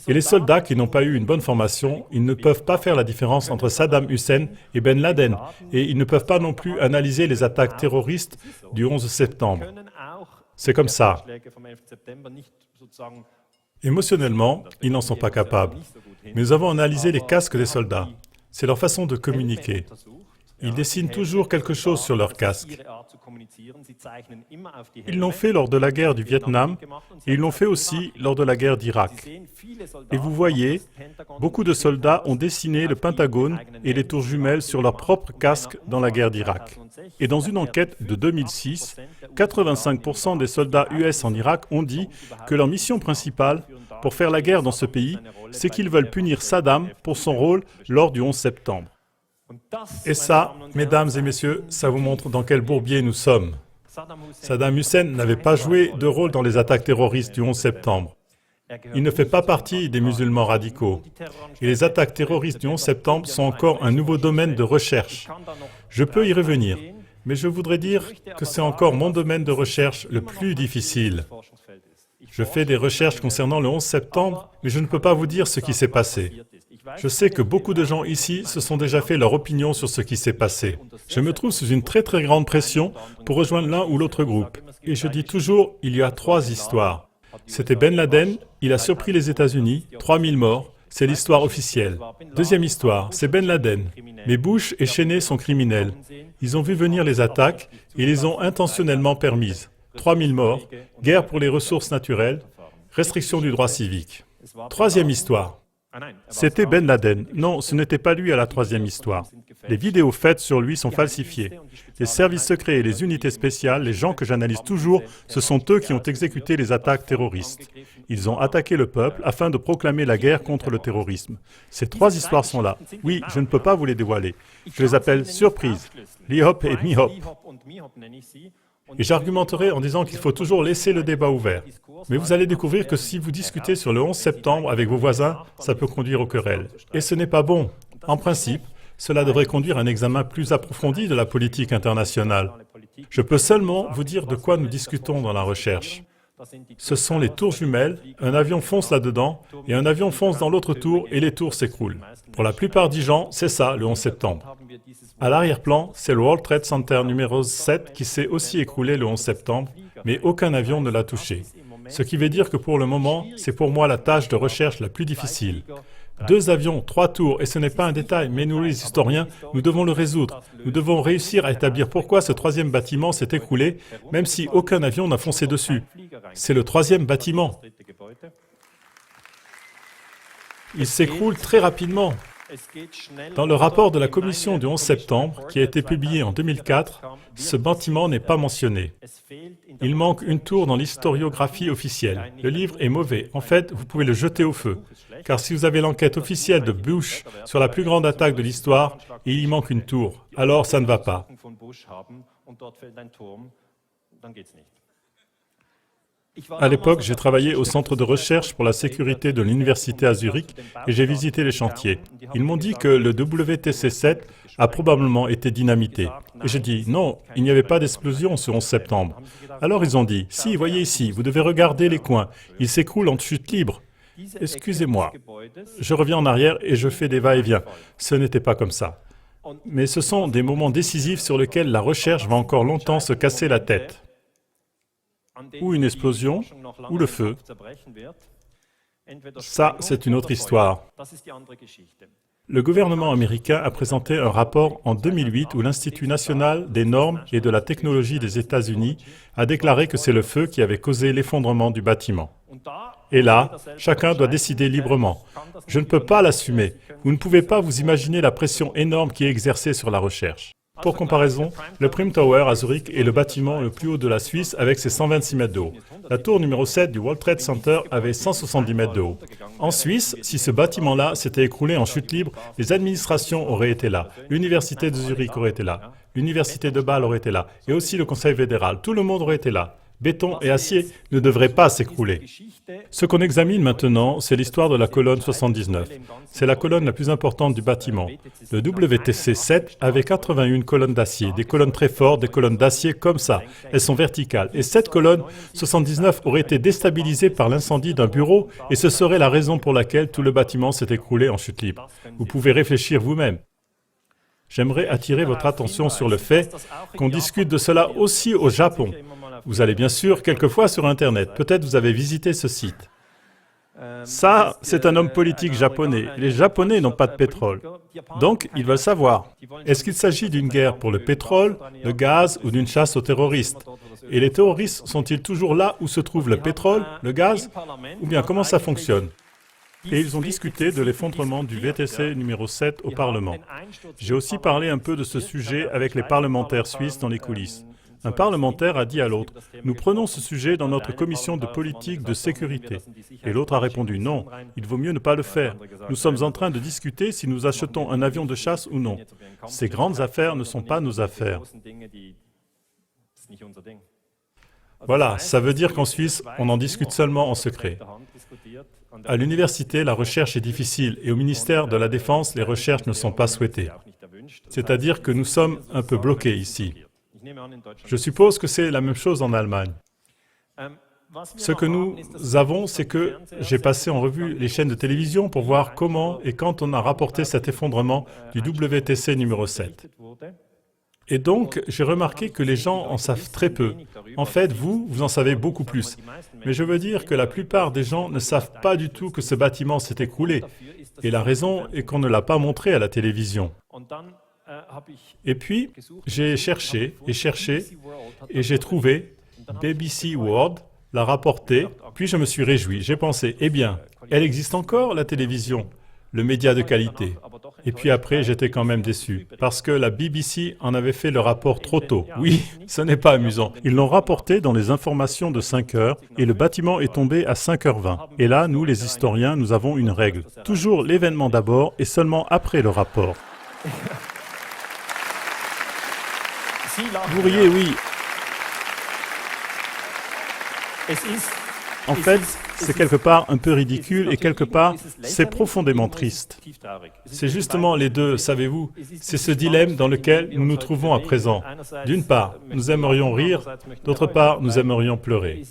Et les soldats qui n'ont pas eu une bonne formation, ils ne peuvent pas faire la différence entre Saddam Hussein et Ben Laden, et ils ne peuvent pas non plus analyser les attaques terroristes du 11 septembre. C'est comme ça. Émotionnellement, ils n'en sont pas capables. Mais nous avons analysé les casques des soldats. C'est leur façon de communiquer. Ils dessinent toujours quelque chose sur leur casque. Ils l'ont fait lors de la guerre du Vietnam et ils l'ont fait aussi lors de la guerre d'Irak. Et vous voyez, beaucoup de soldats ont dessiné le Pentagone et les tours jumelles sur leur propre casque dans la guerre d'Irak. Et dans une enquête de 2006, 85% des soldats US en Irak ont dit que leur mission principale pour faire la guerre dans ce pays, c'est qu'ils veulent punir Saddam pour son rôle lors du 11 septembre. Et ça, mesdames et messieurs, ça vous montre dans quel bourbier nous sommes. Saddam Hussein n'avait pas joué de rôle dans les attaques terroristes du 11 septembre. Il ne fait pas partie des musulmans radicaux. Et les attaques terroristes du 11 septembre sont encore un nouveau domaine de recherche. Je peux y revenir. Mais je voudrais dire que c'est encore mon domaine de recherche le plus difficile. Je fais des recherches concernant le 11 septembre, mais je ne peux pas vous dire ce qui s'est passé. Je sais que beaucoup de gens ici se sont déjà fait leur opinion sur ce qui s'est passé. Je me trouve sous une très grande pression pour rejoindre l'un ou l'autre groupe. Et je dis toujours, il y a 3 histoires. C'était Ben Laden, il a surpris les États-Unis, 3000 morts, c'est l'histoire officielle. Deuxième histoire, c'est Ben Laden. Mais Bush et Cheney sont criminels. Ils ont vu venir les attaques et les ont intentionnellement permises. 3000 morts, guerre pour les ressources naturelles, restriction du droit civique. Troisième histoire. C'était Ben Laden. Non, ce n'était pas lui à la troisième histoire. Les vidéos faites sur lui sont falsifiées. Les services secrets et les unités spéciales, les gens que j'analyse toujours, ce sont eux qui ont exécuté les attaques terroristes. Ils ont attaqué le peuple afin de proclamer la guerre contre le terrorisme. Ces 3 histoires sont là. Oui, je ne peux pas vous les dévoiler. Je les appelle surprises. Lee-Hop et Mi-Hop. Et j'argumenterai en disant qu'il faut toujours laisser le débat ouvert. Mais vous allez découvrir que si vous discutez sur le 11 septembre avec vos voisins, ça peut conduire aux querelles. Et ce n'est pas bon. En principe, cela devrait conduire à un examen plus approfondi de la politique internationale. Je peux seulement vous dire de quoi nous discutons dans la recherche. Ce sont les tours jumelles, un avion fonce là-dedans, et un avion fonce dans l'autre tour, et les tours s'écroulent. Pour la plupart des gens, c'est ça, le 11 septembre. À l'arrière-plan, c'est le World Trade Center numéro 7 qui s'est aussi écroulé le 11 septembre, mais aucun avion ne l'a touché. Ce qui veut dire que pour le moment, c'est pour moi la tâche de recherche la plus difficile. 2 avions, 3 tours, et ce n'est pas un détail, mais nous les historiens, nous devons le résoudre. Nous devons réussir à établir pourquoi ce 3e bâtiment s'est écroulé, même si aucun avion n'a foncé dessus. C'est le 3e bâtiment. Il s'écroule très rapidement. Dans le rapport de la commission du 11 septembre, qui a été publié en 2004, ce bâtiment n'est pas mentionné. Il manque une tour dans l'historiographie officielle. Le livre est mauvais. En fait, vous pouvez le jeter au feu. Car si vous avez l'enquête officielle de Bush sur la plus grande attaque de l'histoire, et il y manque une tour, alors ça ne va pas. À l'époque, j'ai travaillé au centre de recherche pour la sécurité de l'université à Zurich et j'ai visité les chantiers. Ils m'ont dit que le WTC-7 a probablement été dynamité. Et j'ai dit, non, il n'y avait pas d'explosion ce 11 septembre. Alors ils ont dit, si, voyez ici, vous devez regarder les coins, ils s'écroulent en chute libre. Excusez-moi, je reviens en arrière et je fais des va-et-vient. Ce n'était pas comme ça. Mais ce sont des moments décisifs sur lesquels la recherche va encore longtemps se casser la tête. Ou une explosion, ou le feu. Ça, c'est une autre histoire. Le gouvernement américain a présenté un rapport en 2008 où l'Institut national des normes et de la technologie des États-Unis a déclaré que c'est le feu qui avait causé l'effondrement du bâtiment. Et là, chacun doit décider librement. Je ne peux pas l'assumer. Vous ne pouvez pas vous imaginer la pression énorme qui est exercée sur la recherche. Pour comparaison, le Prim Tower à Zurich est le bâtiment le plus haut de la Suisse avec ses 126 mètres de haut. La tour numéro 7 du World Trade Center avait 170 mètres de haut. En Suisse, si ce bâtiment-là s'était écroulé en chute libre, les administrations auraient été là, l'université de Zurich aurait été là, l'université de Bâle aurait été là, et aussi le conseil fédéral, tout le monde aurait été là. Béton et acier ne devraient pas s'écrouler. Ce qu'on examine maintenant, c'est l'histoire de la colonne 79. C'est la colonne la plus importante du bâtiment. Le WTC-7 avait 81 colonnes d'acier, des colonnes très fortes, des colonnes d'acier comme ça. Elles sont verticales. Et cette colonne 79 aurait été déstabilisée par l'incendie d'un bureau et ce serait la raison pour laquelle tout le bâtiment s'est écroulé en chute libre. Vous pouvez réfléchir vous-même. J'aimerais attirer votre attention sur le fait qu'on discute de cela aussi au Japon. Vous allez bien sûr quelquefois sur Internet, peut-être vous avez visité ce site. Ça, c'est un homme politique japonais. Les Japonais n'ont pas de pétrole. Donc, ils veulent savoir, est-ce qu'il s'agit d'une guerre pour le pétrole, le gaz ou d'une chasse aux terroristes? Et les terroristes sont-ils toujours là où se trouve le pétrole, le gaz? Ou bien comment ça fonctionne? Et ils ont discuté de l'effondrement du VTC numéro 7 au Parlement. J'ai aussi parlé un peu de ce sujet avec les parlementaires suisses dans les coulisses. Un parlementaire a dit à l'autre, « Nous prenons ce sujet dans notre commission de politique de sécurité. » Et l'autre a répondu, « Non, il vaut mieux ne pas le faire. Nous sommes en train de discuter si nous achetons un avion de chasse ou non. Ces grandes affaires ne sont pas nos affaires. » Voilà, ça veut dire qu'en Suisse, on en discute seulement en secret. À l'université, la recherche est difficile et au ministère de la Défense, les recherches ne sont pas souhaitées. C'est-à-dire que nous sommes un peu bloqués ici. Je suppose que c'est la même chose en Allemagne. Ce que nous avons, c'est que j'ai passé en revue les chaînes de télévision pour voir comment et quand on a rapporté cet effondrement du WTC numéro 7. Et donc, j'ai remarqué que les gens en savent très peu. En fait, vous en savez beaucoup plus. Mais je veux dire que la plupart des gens ne savent pas du tout que ce bâtiment s'est écroulé. Et la raison est qu'on ne l'a pas montré à la télévision. Et puis, j'ai cherché, et j'ai trouvé BBC World l'a rapporté, puis je me suis réjoui. J'ai pensé, eh bien, elle existe encore, la télévision, le média de qualité. Et puis après, j'étais quand même déçu, parce que la BBC en avait fait le rapport trop tôt. Oui, ce n'est pas amusant. Ils l'ont rapporté dans les informations de 5 heures, et le bâtiment est tombé à 5h20. Et là, nous, les historiens, nous avons une règle. Toujours l'événement d'abord, et seulement après le rapport. Vous riez, oui. En fait, c'est quelque part un peu ridicule et quelque part, c'est profondément triste. C'est justement les deux, savez-vous, c'est ce dilemme dans lequel nous nous trouvons à présent. D'une part, nous aimerions rire, d'autre part, nous aimerions pleurer.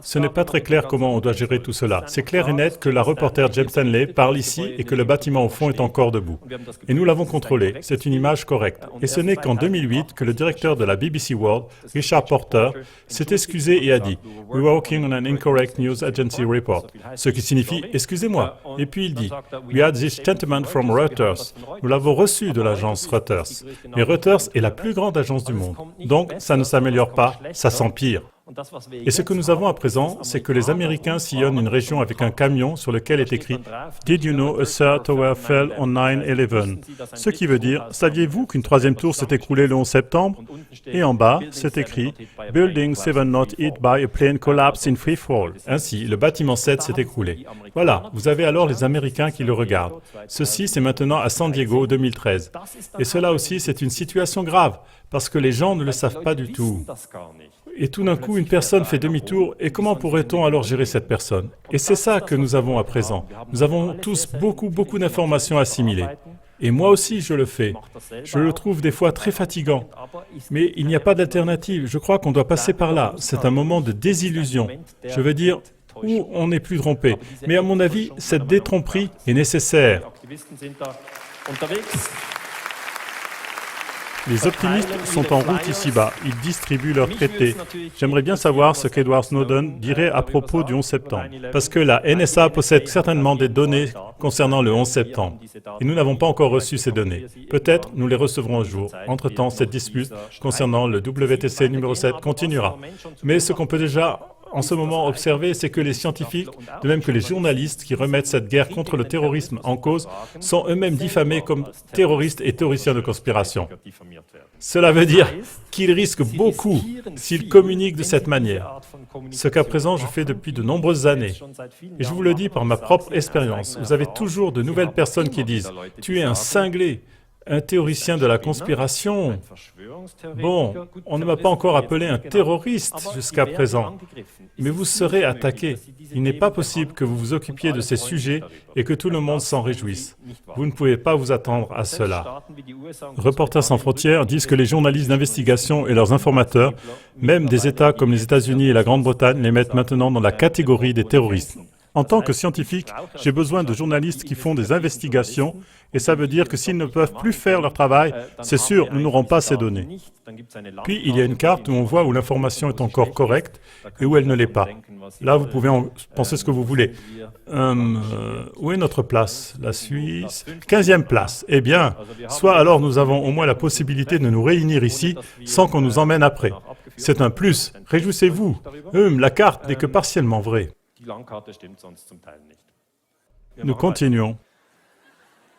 Ce n'est pas très clair comment on doit gérer tout cela. C'est clair et net que la reporter James Stanley parle ici et que le bâtiment au fond est encore debout. Et nous l'avons contrôlé, c'est une image correcte. Et ce n'est qu'en 2008 que le directeur de la BBC World, Richard Porter, s'est excusé et a dit « We were working on an incorrect news agency report », ce qui signifie « excusez-moi ». Et puis il dit « We had this gentleman from Reuters ». Nous l'avons reçu de l'agence Reuters. Mais Reuters est la plus grande agence du monde. Donc ça ne s'améliore pas, ça s'empire. Et ce que nous avons à présent, c'est que les Américains sillonnent une région avec un camion sur lequel est écrit « Did you know a third tower fell on 9/11 ?» Ce qui veut dire « Saviez-vous qu'une troisième tour s'est écroulée le 11 septembre ?» Et en bas, c'est écrit « Building 7 not hit by a plane collapse in free fall ». Ainsi, le bâtiment 7 s'est écroulé. Voilà, vous avez alors les Américains qui le regardent. Ceci, c'est maintenant à San Diego 2013. Et cela aussi, c'est une situation grave, parce que les gens ne le savent pas du tout. Et tout d'un coup, une personne fait demi-tour, et comment pourrait-on alors gérer cette personne? Et c'est ça que nous avons à présent. Nous avons tous beaucoup d'informations assimilées. Et moi aussi, je le fais. Je le trouve des fois très fatigant. Mais il n'y a pas d'alternative. Je crois qu'on doit passer par là. C'est un moment de désillusion. Je veux dire, où on n'est plus trompé. Mais à mon avis, cette détromperie est nécessaire. Les optimistes sont en route ici-bas. Ils distribuent leurs traités. J'aimerais bien savoir ce qu'Edward Snowden dirait à propos du 11 septembre. Parce que la NSA possède certainement des données concernant le 11 septembre. Et nous n'avons pas encore reçu ces données. Peut-être nous les recevrons un jour. Entre-temps, cette dispute concernant le WTC numéro 7 continuera. Mais ce qu'on peut déjà en ce moment observer, c'est que les scientifiques, de même que les journalistes qui remettent cette guerre contre le terrorisme en cause, sont eux-mêmes diffamés comme terroristes et théoriciens de conspiration. Cela veut dire qu'ils risquent beaucoup s'ils communiquent de cette manière. Ce qu'à présent je fais depuis de nombreuses années. Et je vous le dis par ma propre expérience, vous avez toujours de nouvelles personnes qui disent « Tu es un cinglé ». Un théoricien de la conspiration. Bon, on ne m'a pas encore appelé un terroriste jusqu'à présent, mais vous serez attaqué. Il n'est pas possible que vous vous occupiez de ces sujets et que tout le monde s'en réjouisse. Vous ne pouvez pas vous attendre à cela. Reporters sans frontières disent que les journalistes d'investigation et leurs informateurs, même des États comme les États-Unis et la Grande-Bretagne, les mettent maintenant dans la catégorie des terroristes. En tant que scientifique, j'ai besoin de journalistes qui font des investigations, et ça veut dire que s'ils ne peuvent plus faire leur travail, c'est sûr, nous n'aurons pas ces données. Puis, il y a une carte où on voit où l'information est encore correcte et où elle ne l'est pas. Là, vous pouvez en penser ce que vous voulez. Où est notre place? La Suisse? 15e place. Eh bien, soit alors nous avons au moins la possibilité de nous réunir ici sans qu'on nous emmène après. C'est un plus. Réjouissez-vous. La carte n'est que partiellement vraie. Nous continuons.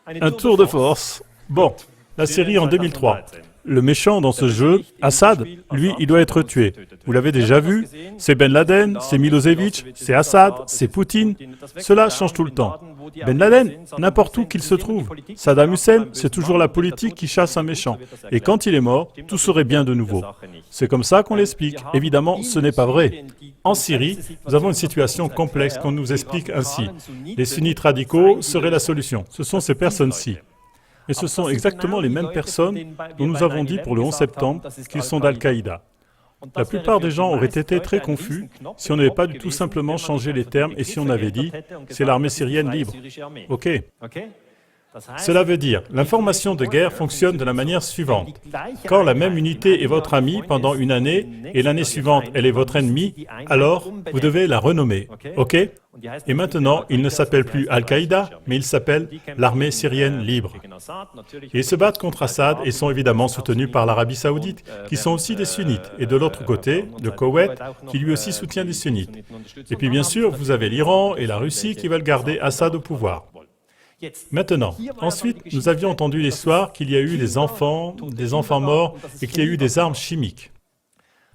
Un tour de force. Bon, la série en 2003. Le méchant dans ce jeu, Assad, lui, il doit être tué. Vous l'avez déjà vu? C'est Ben Laden, c'est Milosevic, c'est Assad, c'est Poutine. Cela change tout le temps. Ben Laden, n'importe où qu'il se trouve. Saddam Hussein, c'est toujours la politique qui chasse un méchant. Et quand il est mort, tout serait bien de nouveau. C'est comme ça qu'on l'explique. Évidemment, ce n'est pas vrai. En Syrie, nous avons une situation complexe qu'on nous explique ainsi. Les sunnites radicaux seraient la solution. Ce sont ces personnes-ci. Et ce sont exactement les mêmes personnes dont nous avons dit pour le 11 septembre qu'ils sont d'Al-Qaïda. La plupart des gens auraient été très confus si on n'avait pas du tout simplement changé les termes et si on avait dit « c'est l'armée syrienne libre ». Ok. Cela veut dire, l'information de guerre fonctionne de la manière suivante. Quand la même unité est votre amie pendant une année et l'année suivante elle est votre ennemi, alors vous devez la renommer. Ok? Et maintenant, il ne s'appelle plus Al-Qaïda, mais il s'appelle l'armée syrienne libre. Et ils se battent contre Assad et sont évidemment soutenus par l'Arabie Saoudite, qui sont aussi des sunnites. Et de l'autre côté, le Koweït, qui lui aussi soutient des sunnites. Et puis bien sûr, vous avez l'Iran et la Russie qui veulent garder Assad au pouvoir. Maintenant, ensuite, nous avions entendu l'histoire qu'il y a eu des enfants morts et qu'il y a eu des armes chimiques.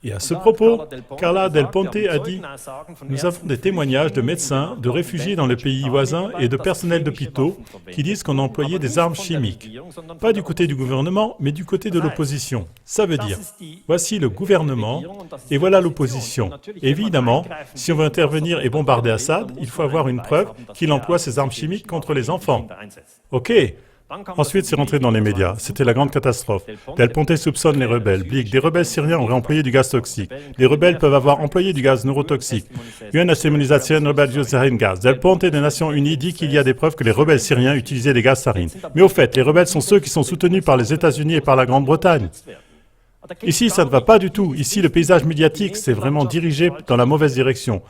Et à ce propos, Carla Del Ponte a dit « Nous avons des témoignages de médecins, de réfugiés dans le pays voisin et de personnels d'hôpitaux qui disent qu'on a employé des armes chimiques. Pas du côté du gouvernement, mais du côté de l'opposition. Ça veut dire, voici le gouvernement et voilà l'opposition. Évidemment, si on veut intervenir et bombarder Assad, il faut avoir une preuve qu'il emploie ces armes chimiques contre les enfants. Ok. Ensuite, c'est rentré dans les médias. C'était la grande catastrophe. Del Ponte soupçonne les rebelles. Blick, des rebelles syriens auraient employé du gaz toxique. Les rebelles peuvent avoir employé du gaz neurotoxique. Une nationalisation rebelle sarin gaz. Del Ponte des Nations Unies dit qu'il y a des preuves que les rebelles syriens utilisaient des gaz sarin. Mais au fait, les rebelles sont ceux qui sont soutenus par les États-Unis et par la Grande-Bretagne. Ici, ça ne va pas du tout. Ici, le paysage médiatique s'est vraiment dirigé dans la mauvaise direction.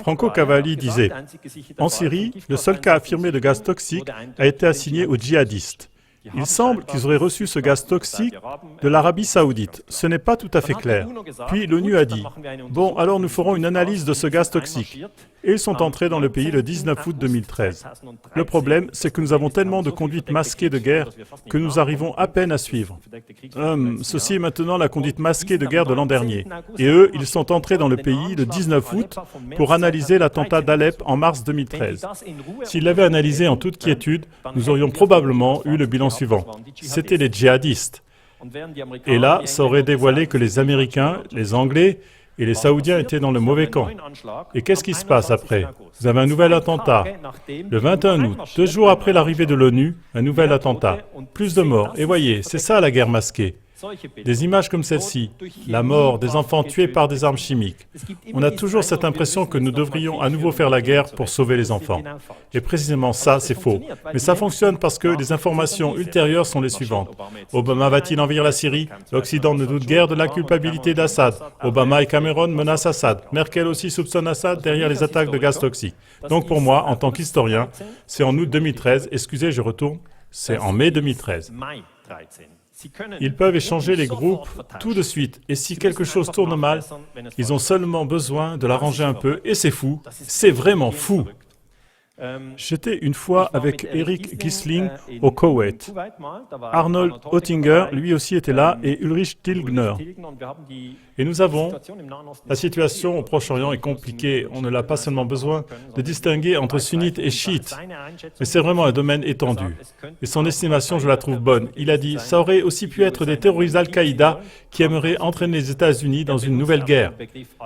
Franco Cavalli disait « En Syrie, le seul cas affirmé de gaz toxique a été assigné aux djihadistes. Il semble qu'ils auraient reçu ce gaz toxique de l'Arabie Saoudite. Ce n'est pas tout à fait clair. Puis l'ONU a dit « Bon, alors nous ferons une analyse de ce gaz toxique. » Et ils sont entrés dans le pays le 19 août 2013. Le problème, c'est que nous avons tellement de conduites masquées de guerre que nous arrivons à peine à suivre. Ceci est maintenant la conduite masquée de guerre de l'an dernier. Et eux, ils sont entrés dans le pays le 19 août pour analyser l'attentat d'Alep en mars 2013. S'ils l'avaient analysé en toute quiétude, nous aurions probablement eu le bilan suivant. C'était les djihadistes. Et là, ça aurait dévoilé que les Américains, les Anglais et les Saoudiens étaient dans le mauvais camp. Et qu'est-ce qui se passe après? Vous avez un nouvel attentat. Le 21 août, 2 jours après l'arrivée de l'ONU, un nouvel attentat. Plus de morts. Et voyez, c'est ça la guerre masquée. Des images comme celle-ci, la mort, des enfants tués par des armes chimiques. On a toujours cette impression que nous devrions à nouveau faire la guerre pour sauver les enfants. Et précisément ça, c'est faux. Mais ça fonctionne parce que les informations ultérieures sont les suivantes. Obama va-t-il envahir la Syrie? L'Occident ne doute guère de la culpabilité d'Assad. Obama et Cameron menacent Assad. Merkel aussi soupçonne Assad derrière les attaques de gaz toxique. Donc pour moi, en tant qu'historien, c'est en août 2013, excusez, je retourne, c'est en mai 2013. Ils peuvent échanger les groupes tout de suite. Et si quelque chose tourne mal, ils ont seulement besoin de l'arranger un peu. Et c'est fou. C'est vraiment fou. J'étais une fois avec Eric Gisling au Koweït. Arnold Oettinger, lui aussi, était là, et Ulrich Tilgner. Et nous avons... La situation au Proche-Orient est compliquée. On ne l'a pas seulement besoin de distinguer entre sunnites et chiites, mais c'est vraiment un domaine étendu. Et son estimation, je la trouve bonne. Il a dit, ça aurait aussi pu être des terroristes Al-Qaïda qui aimeraient entraîner les États-Unis dans une nouvelle guerre.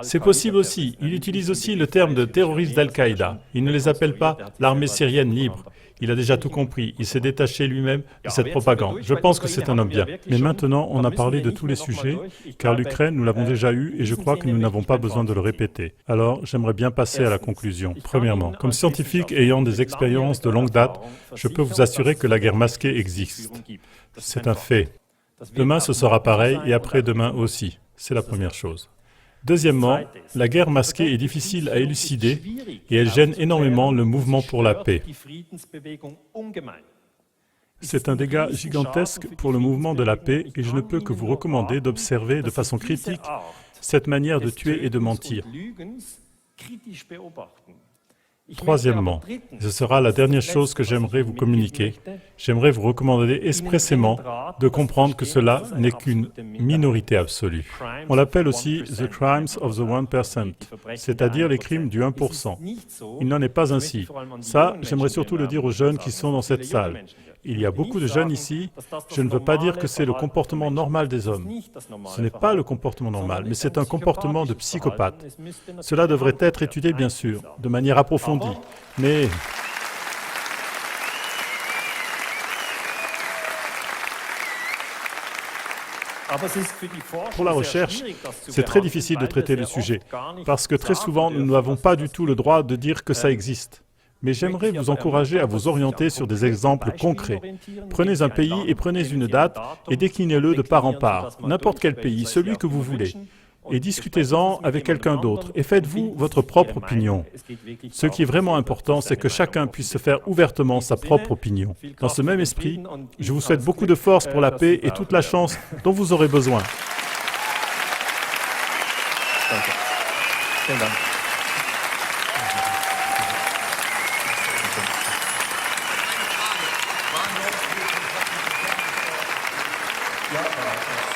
C'est possible aussi. Il utilise aussi le terme de terroristes d'Al-Qaïda. Il ne les appelle pas l'armée syrienne libre. Il a déjà tout compris. Il s'est détaché lui-même de cette propagande. Je pense que c'est un homme bien. Mais maintenant, on a parlé de tous les sujets, car l'Ukraine, nous l'avons déjà eu, et je crois que nous n'avons pas besoin de le répéter. Alors, j'aimerais bien passer à la conclusion. Premièrement, comme scientifique ayant des expériences de longue date, je peux vous assurer que la guerre masquée existe. C'est un fait. Demain, ce sera pareil, et après-demain aussi. C'est la première chose. Deuxièmement, la guerre masquée est difficile à élucider et elle gêne énormément le mouvement pour la paix. C'est un dégât gigantesque pour le mouvement de la paix et je ne peux que vous recommander d'observer de façon critique cette manière de tuer et de mentir. Troisièmement, et ce sera la dernière chose que j'aimerais vous communiquer, j'aimerais vous recommander expressément de comprendre que cela n'est qu'une minorité absolue. On l'appelle aussi « the crimes of the 1%», c'est-à-dire les crimes du 1%. Il n'en est pas ainsi. Ça, j'aimerais surtout le dire aux jeunes qui sont dans cette salle. Il y a beaucoup de jeunes ici, je ne veux pas dire que c'est le comportement normal des hommes. Ce n'est pas le comportement normal, mais c'est un comportement de psychopathe. Cela devrait être étudié, bien sûr, de manière approfondie, mais Pour la recherche, c'est très difficile de traiter le sujet, parce que très souvent, nous n'avons pas du tout le droit de dire que ça existe. Mais j'aimerais vous encourager à vous orienter sur des exemples concrets. Prenez un pays et prenez une date et déclinez-le de part en part, n'importe quel pays, celui que vous voulez. Et discutez-en avec quelqu'un d'autre et faites-vous votre propre opinion. Ce qui est vraiment important, c'est que chacun puisse se faire ouvertement sa propre opinion. Dans ce même esprit, je vous souhaite beaucoup de force pour la paix et toute la chance dont vous aurez besoin.
Ja,